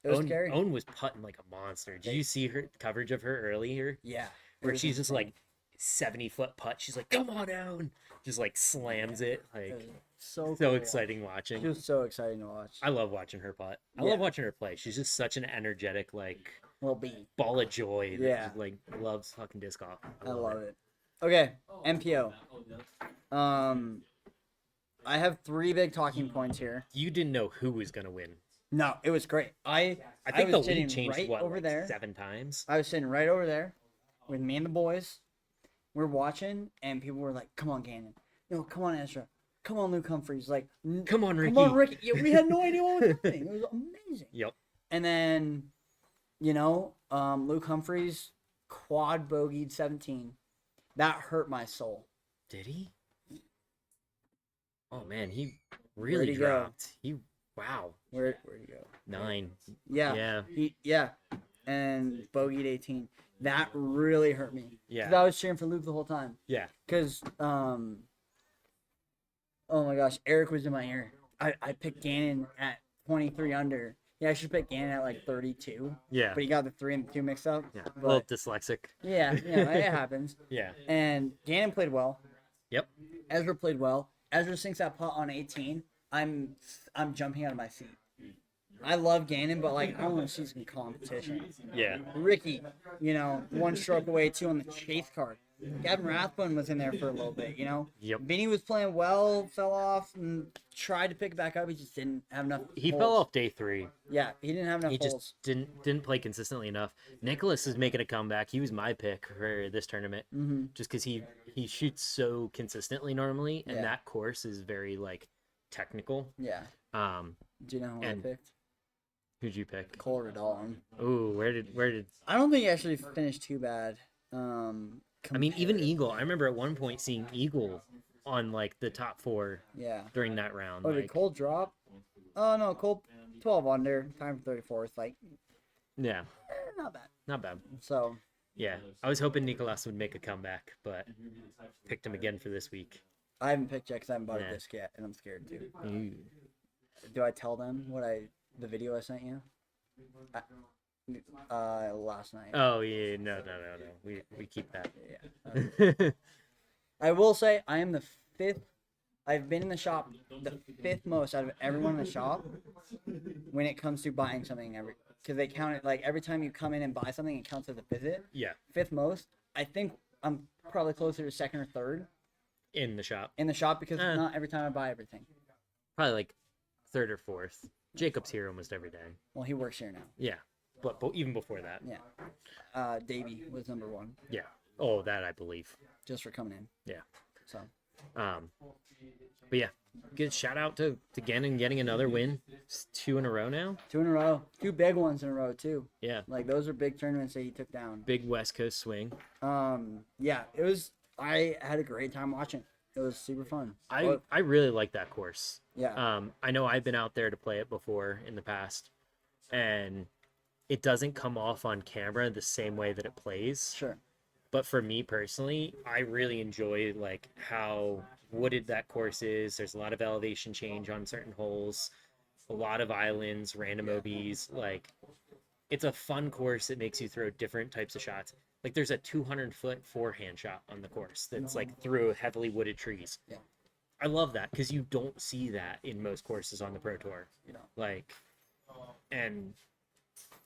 It was Owen, scary. Owen was putting like a monster. Did you see her coverage of her earlier? Yeah. it Where was she's just insane. like 70-foot putt. She's like, "Come on, Owen!" Just like slams it. It Like was so so cool. exciting She watching. was so exciting to watch. I love watching her putt. I Yeah. love watching her play. She's just such an energetic like Will be. ball of joy that Yeah. just, like loves fucking disc golf. I love it. Okay, MPO. I have 3 big talking points here. You didn't know who was gonna win. No, it was great. I think the was sitting lead changed right what over like there. 7 times. I was sitting right over there with me and the boys. We're watching, and people were like, "Come on, Gannon. No, come on, Ezra. Come on, Luke Humphreys. Like, Come on, Ricky. come on, Ricky." Yeah, we had no idea what was happening. It was amazing. Yep. And then, Luke Humphreys quad bogeyed 17. That hurt my soul. Did he? Oh man, he really Where'd he go? dropped. Wow. Where'd he go? 9. Yeah. Yeah. And bogeyed 18. That really hurt me. 'Cause Yeah. I was cheering for Luke the whole time. Yeah. Because Oh my gosh, Eric was in my ear. I picked Gannon at 23 under. He actually picked Gannon at like 32, Yeah. but he got the 3 and the 2 mixed up. Yeah. A little But dyslexic. yeah, it happens. Yeah. And Gannon played well. Yep. Ezra played well. Ezra sinks that putt on 18. I'm jumping out of my seat. I love Gannon, but like I want to see some competition. Yeah. Ricky, 1 stroke away, 2 on the chase card. Gavin Rathbone was in there for a little bit, Yep. Vinny was playing well, fell off, and tried to pick it back up. He just didn't have enough. He holes. fell off day 3. Yeah, he didn't have enough He holes. just didn't play consistently enough. Nicholas is making a comeback. He was my pick for this tournament, just because he shoots so consistently normally, and Yeah. that course is very like technical. Yeah. Um, Do you know who And- I picked? who'd you pick? Cole Redon. Ooh, where did? I don't think he actually finished too bad. I mean, even Eagle. I remember at one point seeing Eagle on like the top 4 Yeah. during that round. Oh, did like, Cole drop? Oh no, Cole 12 under, time for 34th. Like, yeah, not bad. not bad. So Yeah, I was hoping Nicholas would make a comeback, but picked him again for this week. I haven't picked yet because I haven't bought Yeah. a disc yet, and I'm scared too. Ooh. Do I tell them the video I sent you? Last night. Oh yeah, no. We keep that. Yeah. I will say I am the 5th. I've been in the shop the 5th most out of everyone in the shop when it comes to buying something because they count it like every time you come in and buy something, it counts as a visit. Yeah, 5th most. I think I'm probably closer to 2nd or 3rd in the shop, in the shop because not every time I buy everything. probably like 3rd or 4th. Jacob's here almost every day. Well, he works here now. Yeah, but even before that. Yeah. Davey was number 1 Yeah. Oh, that I believe. just for coming in. Yeah. So But yeah, good shout out to Gannon getting another win. It's 2 in a row now. 2 in a row, 2 big ones in a row too. Yeah, Like those are big tournaments that he took down. big West Coast swing. Yeah, it was. I had a great time watching. It was super fun. I really like that course. Yeah. I know I've been out there to play it before in the past, and it doesn't come off on camera the same way that it plays. Sure. But for me personally, I really enjoy like how wooded that course is. There's a lot of elevation change on certain holes, a lot of islands, random OBs. Like, it's a fun course that makes you throw different types of shots. Like, there's a 200-foot forehand shot on the course that's like through heavily wooded trees. Yeah. I love that because you don't see that in most courses on the Pro Tour. You know. Like,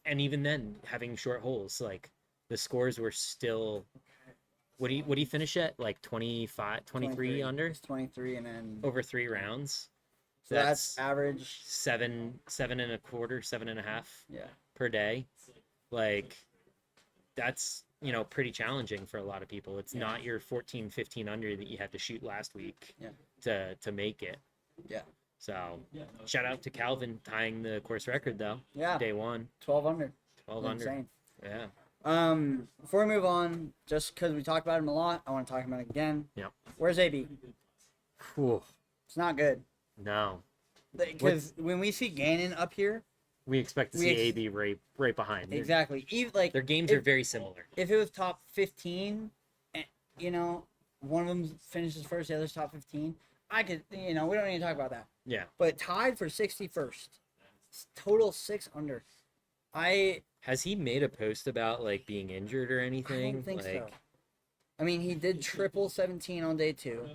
and even then, having short holes, like the scores were still. What do you finish at? Like 25, 23 under? It's 23 and then Over 3 rounds. so that's average. 7 and a quarter, 7.5 Yeah. per day. Like, that's, pretty challenging for a lot of people. It's not your 14, 15 under that you had to shoot last week to make it. Yeah. So, shout out to Calvin tying the course record, though. Yeah. Day 1. 12 under. 12 under. Insane. Yeah. Before we move on, just because we talked about him a lot, I want to talk about it again. Yep. Where's AB? Whew. It's not good. No. Because when we see Gannon up here, We expect to We see ex- AB right behind. exactly. Even like Their games if- are very similar. if it was top 15, and, one of them finishes first, the other's top 15, I could, we don't need to talk about that. Yeah. But tied for 61st, total 6 under. I Has he made a post about like being injured or anything? don't think like, so. I mean, he did triple 17 on day 2.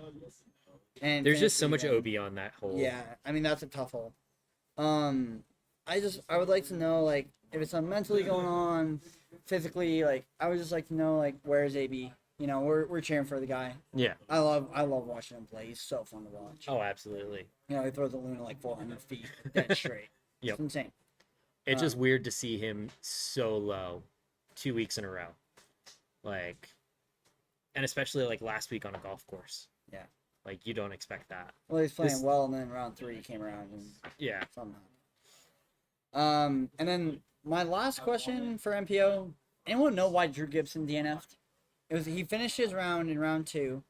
And There's just finished so much again. OB on that hole. Yeah, I mean that's a tough hole. I would like to know like if it's something mentally going on, physically. Like I would just like to know like where's AB. We're cheering for the guy. Yeah. I love watching him play. He's so fun to watch. Oh, absolutely. He throws the Luna like 400 feet dead straight. Yep. It's insane. It's just weird to see him so low 2 weeks in a row. Like, and especially like last week on a golf course. Yeah. Like, you don't expect that. Well, he's playing This- well, and then round 3 came around and Yeah. somehow. And then my last question for MPO: anyone know why Drew Gibson DNF'd? He finished his round in round 2,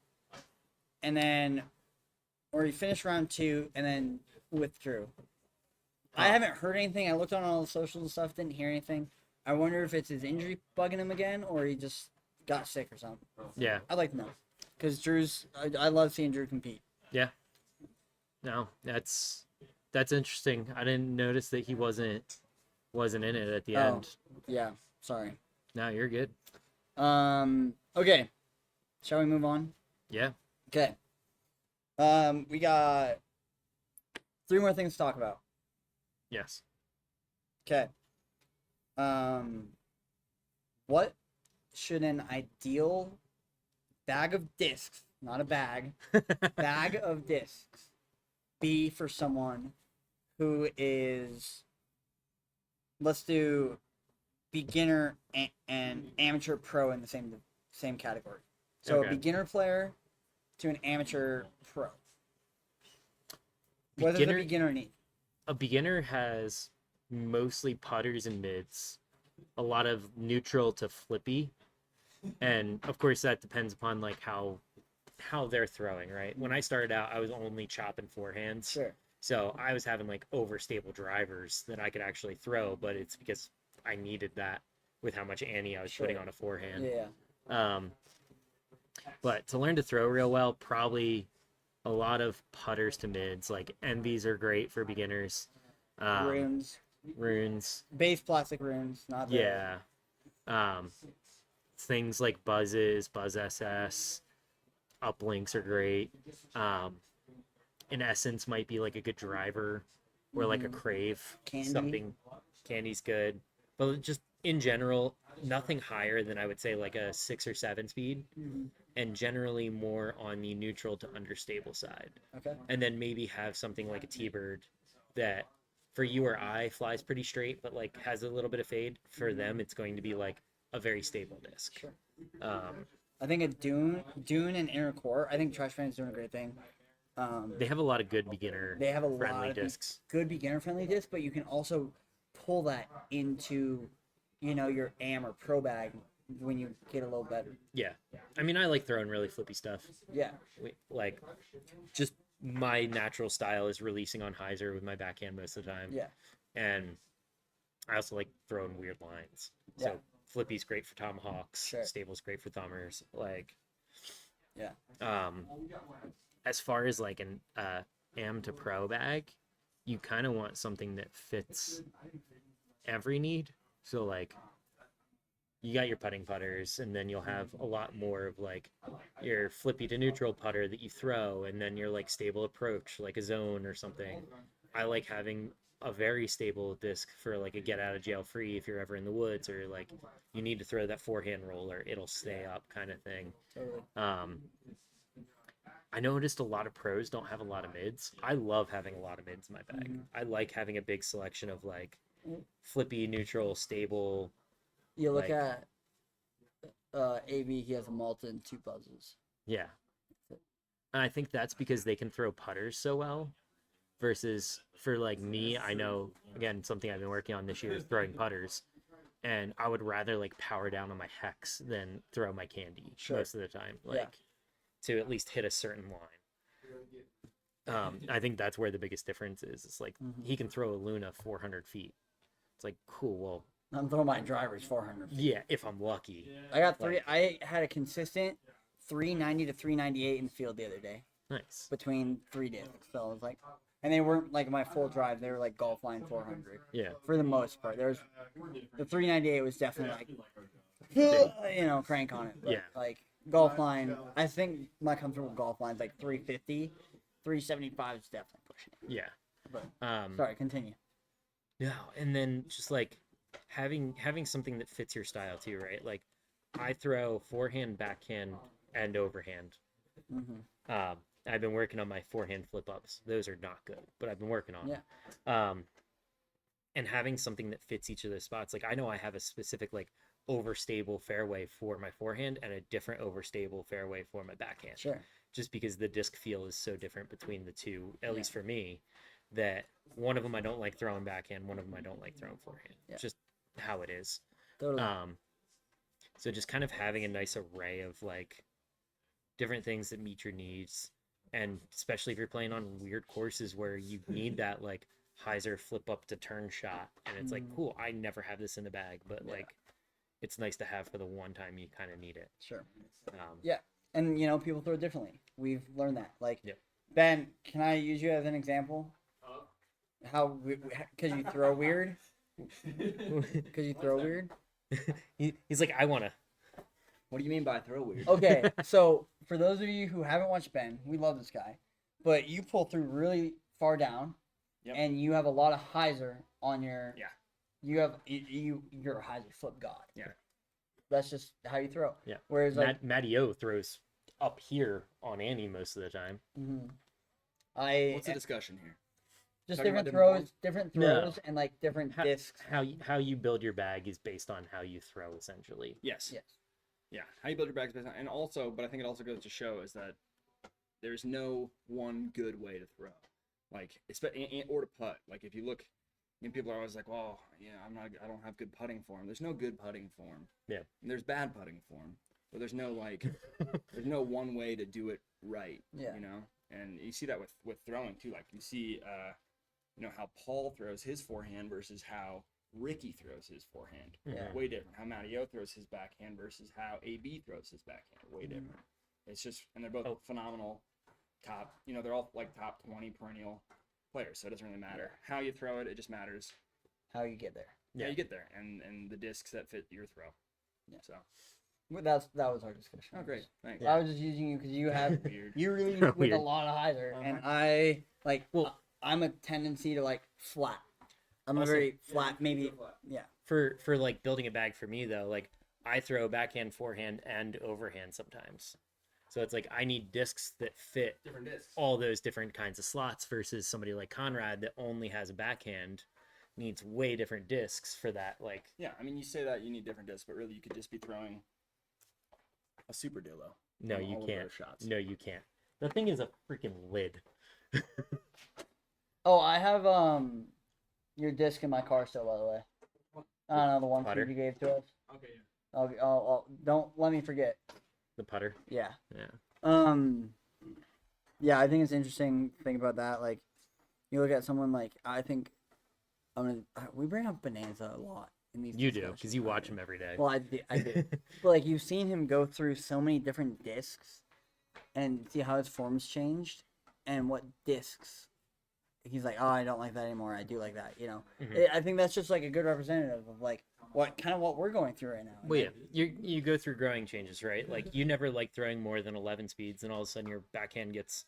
or he finished round 2 and then withdrew. I haven't heard anything. I looked on all the socials and stuff, didn't hear anything. I wonder if it's his injury bugging him again, or he just got sick or something. Yeah. I'd like to know, because I love seeing Drew compete. Yeah. No, that's interesting. I didn't notice that he wasn't in it at the Oh. end. Yeah, sorry. No, you're good. Okay. Shall we move on? Yeah. Okay. We got 3 more things to talk about. Yes. Okay. What should an ideal bag of discs, not a bag, bag of discs, be for someone who is, let's do beginner and amateur pro in the same category. So Okay. a beginner player to an amateur pro. What does a Beginner, beginner need? a beginner has mostly putters and mids, a lot of neutral to flippy, and of course that depends upon like how they're throwing, right? When I started out, I was only chopping forehands. Sure. So I was having like overstable drivers that I could actually throw, but it's because I needed that with how much ante I was putting Sure. on a forehand. Yeah. But to learn to throw real well, probably a lot of putters to mids. Like envies are great for beginners. Runes. Runes. Base plastic runes, not the... Yeah. Things like buzzes, buzz SS, uplinks are great. An essence might be like a good driver, or like a crave. Candy. Something. Candy's good, but just in general, nothing higher than I would say like a 6 or 7 speed, and generally more on the neutral to understable side. Okay. And then maybe have something like a T-bird that for you or I flies pretty straight, but like has a little bit of fade. For them, it's going to be like a very stable disc. Sure. Um, I think a Dune and Inner Core. I think Trash Fan's doing a great thing. they have a lot of good beginner They have a friendly lot of discs. good beginner friendly discs, but you can also pull that into, your AM or pro bag when you get a little better. Yeah. I mean, I like throwing really flippy stuff. Yeah. Like, just my natural style is releasing on hyzer with my backhand most of the time. Yeah. And I also like throwing weird lines. Yeah. So flippy's great for tomahawks. Sure. Stable's great for thumbers. Like, Yeah. As far as like an am to pro bag, you kind of want something that fits every need. So like, you got your putting putters, and then you'll have a lot more of like your flippy to neutral putter that you throw, and then your like stable approach, like a zone or something. I like having a very stable disc for like a get out of jail free if you're ever in the woods, or like you need to throw that forehand roller, it'll stay up kind of thing. Totally. I noticed a lot of pros don't have a lot of mids. I love having a lot of mids in my bag. I like having a big selection of like flippy, neutral, stable. You look like- at AB, he has a Malta and 2 buzzes. Yeah. And I think that's because they can throw putters so well versus for like me, I know, again, something I've been working on this year is throwing putters. And I would rather like power down on my hex than throw my candy most of the time. Like to at least hit a certain line. I think that's where the biggest difference is. It's like he can throw a Luna 400 feet. It's like, cool, well, I'm throwing my drivers 400. yeah, if I'm lucky. I got 3. I had a consistent 390 to 398 in the field the other day Nice. between 3 discs. So I was like, and they weren't like my full drive. They were like golf line 400 Yeah. for the most part. There's the 398 was definitely like, crank on it. But Yeah. like golf line, I think my comfortable golf line is like 350, 375 is definitely pushing it. Yeah. But sorry, continue. No, and then just like having something that fits your style too, right? Like I throw forehand, backhand, and overhand. I've been working on my forehand flip ups. Those are not good, but I've been working on them. And having something that fits each of those spots. Like I know I have a specific like overstable fairway for my forehand and a different overstable fairway for my backhand. Sure. Just because the disc feel is so different between the two, at least for me, that one of them I don't like throwing backhand, one of them I don't like throwing forehand. It's just how it is. Totally. So just kind of having a nice array of like different things that meet your needs, and especially if you're playing on weird courses where you need that like hyzer flip up to turn shot, and it's like, cool, I never have this in the bag, but like it's nice to have for the one time you kind of need it. Sure. Um, Yeah. And people throw it differently. We've learned that. Like Ben, can I use you as an example? How? Because you throw weird. Because you throw weird. He's like, I wanna. What do you mean by throw weird? Okay, so for those of you who haven't watched Ben, we love this guy, but you pull through really far down, Yep. and you have a lot of hyzer on your. Yeah. You have you're a hyzer flip god. Yeah. That's just how you throw. Yeah. Whereas like Matty O throws up here on Annie most of the time. mhm. What's the discussion here? Just Talking different about throws, different No. throws, and like different How, discs. how you build your bag is based on how you throw, essentially. Yes. Yes. Yeah. How you build your bags based on, and also, but I think it also goes to show is that there's no one good way to throw, like or to putt. Like if you look, people are always like, "Well, yeah, I don't have good putting form." There's no good putting form. Yeah. And there's bad putting form, but there's no like, there's no one way to do it right. Yeah. You know, and you see that with throwing too. Like you see, how Paul throws his forehand versus how Ricky throws his forehand. Yeah. Way different. How Matty O throws his backhand versus how AB throws his backhand. Way different. It's just, and they're both phenomenal top, they're all like top 20 perennial players. So it doesn't really matter how you throw it. It just matters How you get there. how you get there and the discs that fit your throw. Yeah. So, Well, that was our discussion. oh, great. Thanks. I was just using you because you have Weird. you really with a Weird. lot of hyzer, and Uh-huh. I like. Well- I'm a tendency to like flat. I'm a Also- very flat, maybe. Yeah. For like building a bag for me though, like I throw backhand, forehand, and overhand sometimes. So it's like I need discs that fit Different discs. all those different kinds of slots versus somebody like Conrad that only has a backhand needs way different discs for that. Like, Yeah, I mean, you say that you need different discs, but really you could just be throwing a super dildo. no, on you all of can't. those shots. No, you can't. The thing is a freaking lid. Oh, I have your disc in my car still, by the way. I don't know the one Putter? you gave to us. Okay, yeah. Don't let me forget. The putter. Yeah. Yeah. Yeah, I think it's interesting to think about that. Like, you look at someone like I think we bring up Bonanza a lot in these. You do discussions, because you right? watch him every day. Well, I did. But like you've seen him go through so many different discs, and see how his form's changed, and what discs. He's like, oh, I don't like that anymore. I do like that. Mhm. I think that's just like a good representative of like what we're going through right now. Well, yeah, you go through growing changes, right? Like you never like throwing more than 11 speeds, and all of a sudden your backhand gets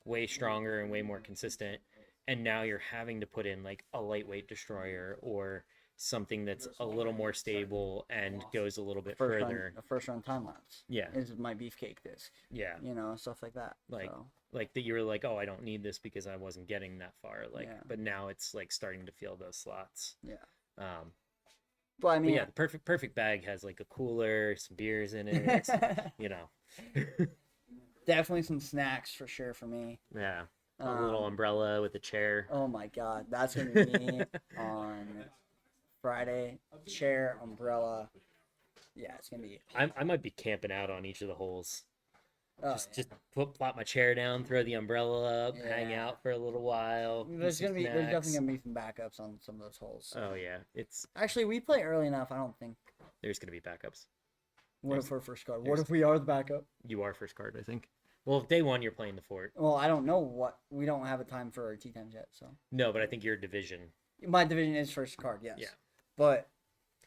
way stronger and way more consistent, and now you're having to put in like a lightweight destroyer or something that's a little more stable and goes a little bit further. A first run time lapse Yeah, is my beefcake disc. yeah, Stuff like that. Like- So, like that you were like, oh, I don't need this because I wasn't getting that far. Like, Yeah. but now it's like starting to feel those slots. Yeah. But I mean, yeah, the perfect bag has like a cooler, some beers in it. you know, definitely some snacks for sure for me. yeah, a little Um, umbrella with a chair. Oh my god, that's gonna be me on Friday. Chair, umbrella. Yeah, it's gonna be. I might be camping out on each of the holes. Oh, Just plop my chair down, throw the umbrella up, hang Yeah. out for a little while. eat there's some definitely snacks. gonna be some backups on some of those holes. Oh yeah, it's Actually, we play early enough. I don't think. there's gonna be backups. What if we're first card? What there's- if we are the backup? You are first card, I think. Well, day one you're playing the fort. Well, I don't know what we don't have a time for our tea times yet. So No, but I think your division. my division is first card. Yes. Yeah. But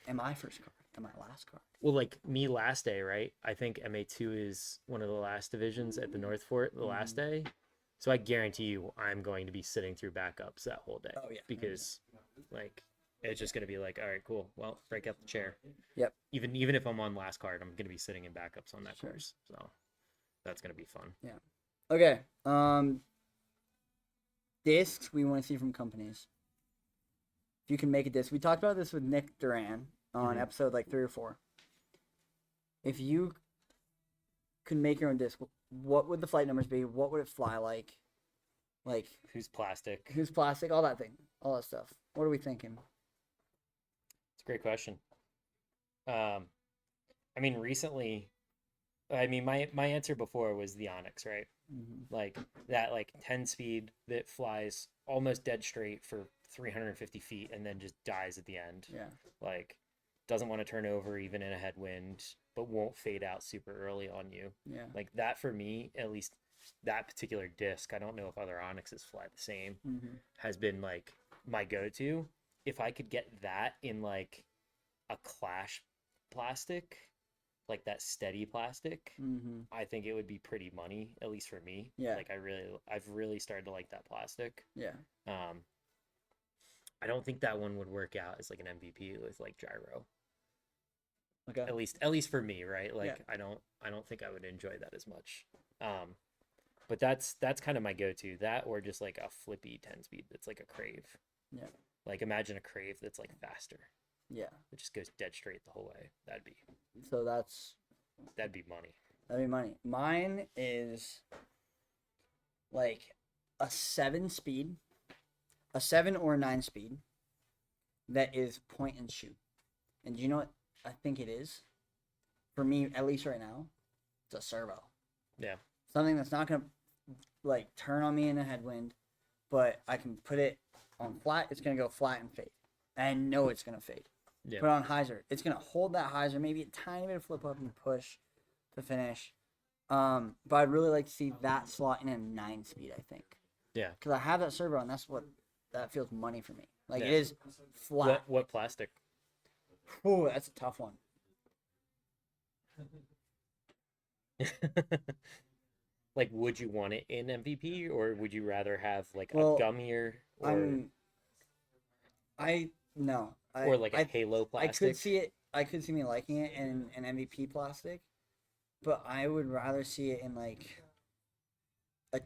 am I first card? Am I last card? Well, like me last day, right? I think MA2 is one of the last divisions at the North Fort the last day. So I guarantee you I'm going to be sitting through backups that whole day. Oh, yeah. Because like it's just going to be like, all right, cool. Well, break out the chair. Yep. Even if I'm on last card, I'm going to be sitting in backups on that Sure. course. So that's going to be fun. Okay. Discs we want to see from companies. If you can make a disc, we talked about this with Nick Duran on Mhm. episode like 3 or 4. If you could make your own disc, what would the flight numbers be? What would it fly like? Like Who's plastic? who's plastic? All that thing, all that stuff. What are we thinking? It's a great question. I mean, recently, my answer before was the Onyx, right? Like that, like 10 speed that flies almost dead straight for 350 feet and then just dies at the end. Yeah. Like, doesn't want to turn over even in a headwind, but won't fade out super early on you. Yeah. Like that for me, at least, that particular disc, I don't know if other Onyxes fly the same, Mm-hmm. has been like my go-to. If I could get that in like a Clash plastic, like that steady plastic, Mm-hmm. I think it would be pretty money, at least for me. Yeah. Like I've really started to like that plastic. Yeah. I don't think that one would work out as like an MVP with like gyro. Okay. At least for me, right? Like Yeah. I don't think I would enjoy that as much. But that's kind of my go-to. That or just like a flippy 10 speed that's like a crave. Yeah. Like imagine a crave that's like faster. Yeah. It just goes dead straight the whole way. So that'd Be money. be money. Mine is like a 7 speed, a 7 or a 9 speed that is point and shoot. And do you know what I think it is? For me, at least right now, it's a servo. Yeah. Something that's not gonna like turn on me in a headwind, but I can put it on flat. It's gonna go flat and fade. And I know it's gonna fade. Yeah. Put it on hyzer. It's gonna hold that hyzer, maybe a tiny bit of flip up and push to finish. But I'd really like to see that slot in a 9 speed. I think. Yeah. Because I have that servo, and that feels money for me. Like Yeah. it is flat. What plastic? Ooh, that's a tough one. Like, would you want it in MVP or would you rather have like Well, a gummier or No. or like a Halo I plastic? could see it. I could see me liking it in an MVP plastic, but I would rather see it in like a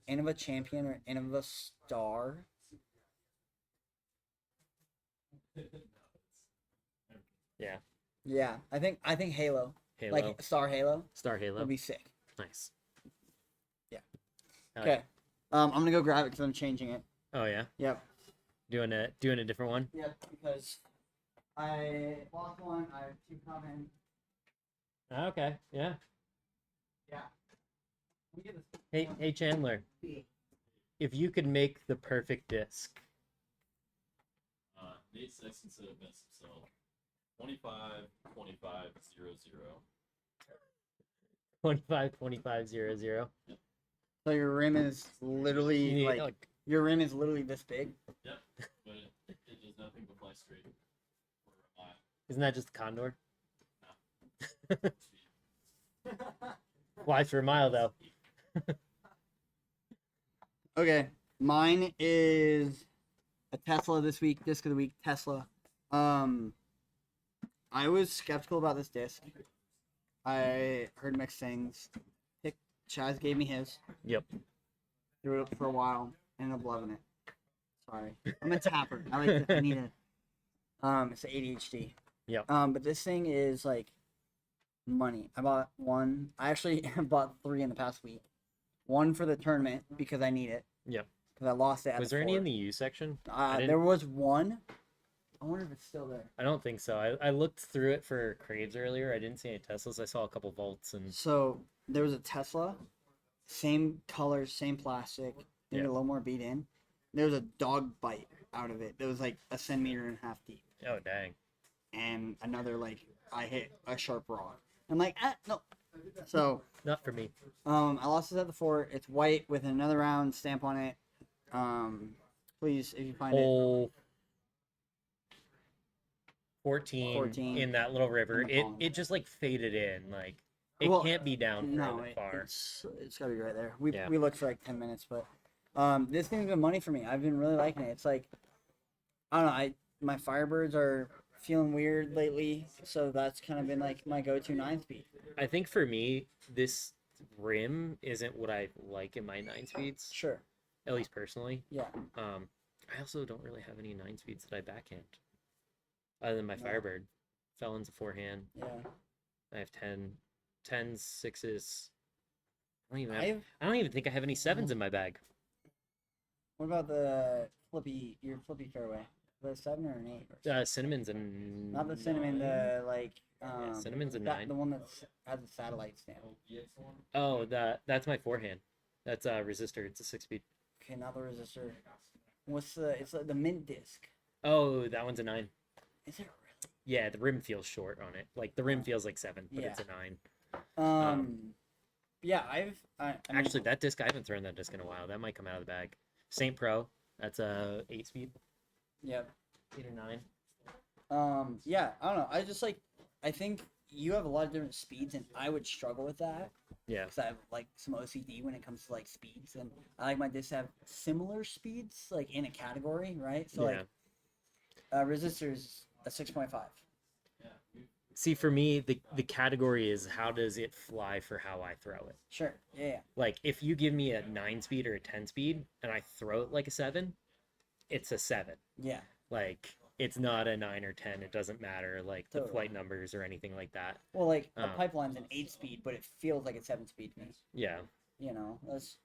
Innova Champion or Innova Star. Yeah. Yeah, I think Halo, Halo. like Star Halo, Star Halo. would be sick. Nice. Yeah. Oh, Okay, I'm gonna go grab it because I'm changing it. Oh yeah. Yep. Doing a different one. Yep. Because I lost one. I have 2 common. Okay. Yeah. Yeah. Let me get this. Hey Chandler. If you could make the perfect disc, Nate Sexton said it best himself. 25, 25, 0, 0. 25-25-0-0. So your rim is literally You need, like your rim is literally this big. Yep, but it does nothing but fly straight for a mile. Isn't that just a condor? No. Flies for a mile though. Okay, mine is a Tesla this week. Disc of the week, Tesla. I was skeptical about this disc. I heard mixed things. Chaz gave me his. Yep. Threw it up for a while. Ended up loving it. Sorry, I'm a tapper. I need it. It's the ADHD. Yep. But this thing is like money. I bought one. I actually bought 3 in the past week. One for the tournament because I need it. Yep. Because I lost it. At Was the there any fort. in the U section? I didn't- There was one. I wonder if it's still there. I don't think so. I looked through it for craves earlier. I didn't see any Teslas. I saw a couple volts and So there was a Tesla, same colors, same plastic, maybe Yeah. a little more beat in. There was a dog bite out of it. That was like a centimeter and a half deep, oh dang. and another like I hit a sharp rock. I'm like, no. So Not for me. I lost it at the fort. It's white with another round stamp on it. Please, if you find it. Hole 14, 14 in that little river. in the pond. It just like faded in. Like it Well, can't be down No, further far. it's gotta be right there. We Yeah. we looked for like 10 minutes, but this thing's been money for me. I've been really liking it. It's like I don't know. My Firebirds are feeling weird lately, so that's kind of been like my go-to 9-speed. I think for me, this rim isn't what I like in my 9 speeds, Sure. at least personally. Yeah. I also don't really have any 9 speeds that I backhand, other than my No. Firebird. Felon's a forehand. Yeah. I have 10s, 6s. I I've don't even think I have any 7s in my bag. What about the your flippy fairway? The 7 or an 8? Or Cinnamon's and not the cinnamon. The like. Cinnamon's a that- 9. The one that has a satellite stamp. Oh, that's my forehand. That's a resistor. It's a 6-speed. Okay, not the resistor. What's the? It's like the mint disc. Oh, that one's a 9. Is it Yeah, the rim feels short on it. Like the rim feels like 7, but it's Yeah. a 9. really? Yeah, I mean, Actually, that disc, I haven't thrown that disc in a while. That might come out of the bag. Saint Pro, that's a 8-speed, yep. 8 or 9. Yeah, I don't know. I think you have a lot of different speeds, and I would struggle with that Yeah. because I have like some OCD when it comes to like speeds, and I like my discs to have similar speeds, like in a category, right? So Yeah. like, resistor's a 6.5. See, for me, the category is how does it fly for how I throw it. Sure. Yeah. Like, if you give me a 9-speed or a 10-speed and I throw it like a 7, it's a 7. Yeah. Like, it's not a 9 or 10. It doesn't matter, like, the Totally. flight numbers or anything like that. Well, like a Um, pipeline's an 8-speed, but it feels like a 7-speed to me. Yeah. You know, that's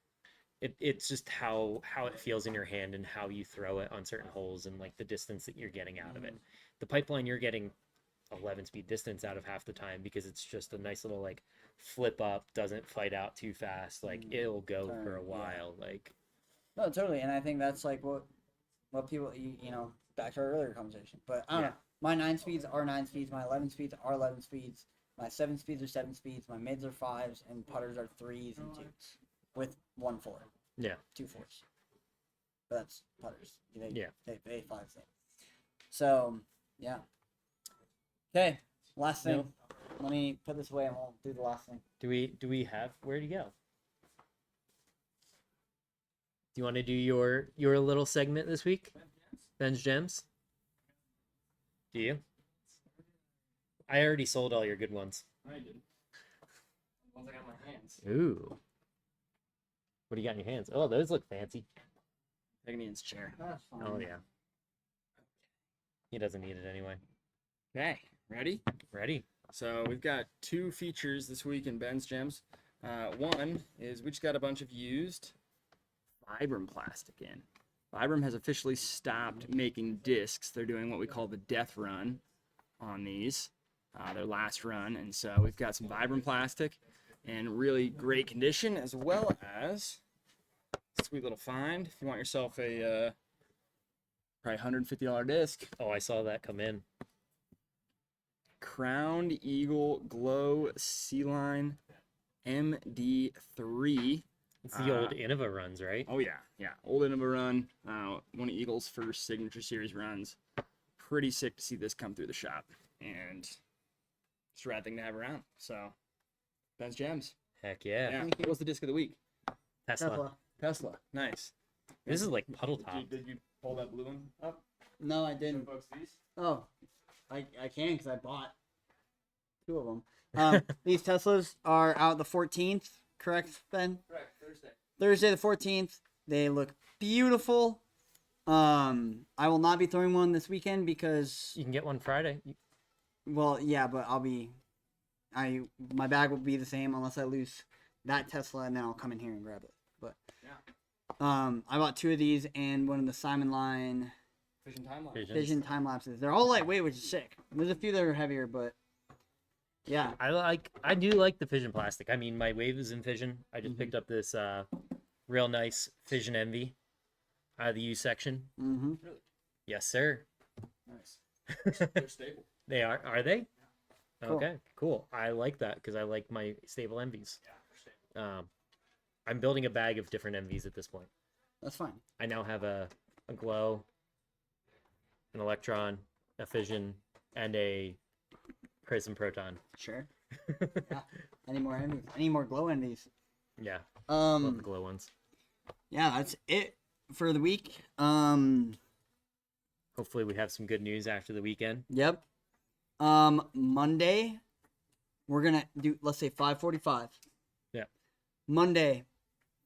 It's just how it feels in your hand and how you throw it on certain holes and, like, the distance that you're getting out of it. The pipeline, you're getting 11-speed distance out of half the time because it's just a nice little, like, flip up, doesn't fight out too fast. Like, it'll go for a Yeah. while. Like, no, totally, and I think that's like what people you know back to our earlier conversation. But I don't Yeah. know. My 9 speeds are 9 speeds. My 11 speeds are 11 speeds. My 7 speeds are 7 speeds. My mids are 5s, and putters are 3s and 2s, with 1 4, yeah. 2 4s. But that's putters. Yeah. They 5s. So yeah. Okay, last thing. No. Let me put this away, and we'll do the last thing. Do we have where to go? Do you want to do your little segment this week? Ben's Gems? Do you? I already sold all your good ones. I did. Ones I got in my hands. Ooh. What do you got in your hands? Oh, those look fancy. Taking Ian's chair. That's fine. Oh yeah. He doesn't need it anyway. Okay, ready? Ready? So we've got 2 features this week in Ben's Gems. One is we just got a bunch of used Vibram plastic in. Vibram has officially stopped making discs. They're doing what we call the death run on these, their last run. And so we've got some Vibram plastic in really great condition, as well as a sweet little find. If you want yourself a probably $150 disc, Oh, I saw that come in. Crowned Eagle Glow Sea Line MD3. It's the old Innova runs, right? Oh yeah, old Innova run. One of Eagle's first signature series runs. Pretty sick to see this come through the shop, and it's a rad thing to have around. So, Ben's Gems. Heck yeah. Yeah. What's the disc of the week? Tesla. Tesla. Nice. This is like puddle top. Did you pull that blue one up? No, I Show didn't. folks these. Oh, I can because I bought 2 of them. These Teslas are out the 14th, correct, Ben? Correct. Thursday. Thursday the 14th. They look beautiful. I will not be throwing one this weekend because, You can get one Friday. well, yeah, but my bag will be the same unless I lose that Tesla, and then I'll come in here and grab it. But I bought 2 of these and one of the Simon Line Vision timeline. Vision time lapses. They're all lightweight, which is sick. There's a few that are heavier, but yeah. I do like the Fission plastic. I mean, my wave is in Fission. I just picked up this real nice Fission Envy out of the U section. Mm-hmm. Yes, sir. Nice. They're stable. They are. Are they? Cool. Okay, cool. I like that because I like my stable envies. Yeah, they're stable. I'm building a bag of different envies at this point. That's fine. I now have a glow, an electron, a fission, and a prism proton. Sure. Yeah. Any more envies? Any more glow envies? Yeah, love the Um. glow ones. Yeah, that's it for the week. Hopefully, we have some good news after the weekend. Yep. Monday, we're gonna do. Let's say 5:45. Yeah. Monday,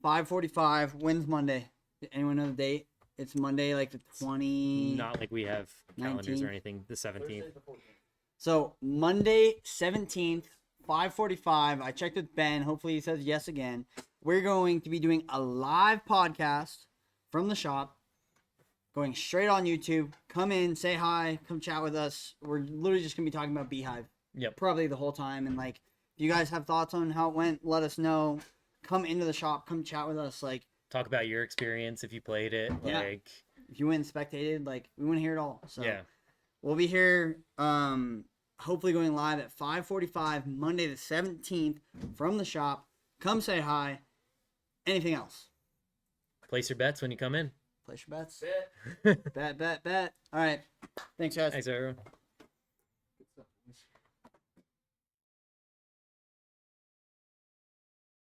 5:45. When's Monday? Did anyone know the date? It's Monday, like the 20. Not like we have calendars 19th. or anything. The 17th. So Monday 17th, 5:45. I checked with Ben. Hopefully he says yes again. We're going to be doing a live podcast from the shop, going straight on YouTube. Come in, say hi, come chat with us. We're literally just gonna be talking about Bee Hive. Yep. Probably the whole time. And like, if you guys have thoughts on how it went, let us know. Come into the shop, come chat with us. Like, Talk about your experience if you played it. Yeah. Like, if you went and spectated, like, we want to hear it all. So yeah. we'll be here, hopefully going live at 5:45 Monday the 17th from the shop. Come say hi. Anything else? Place your bets when you come in. Place your bets. Bet. Bet. All right. Thanks, guys. Thanks, everyone.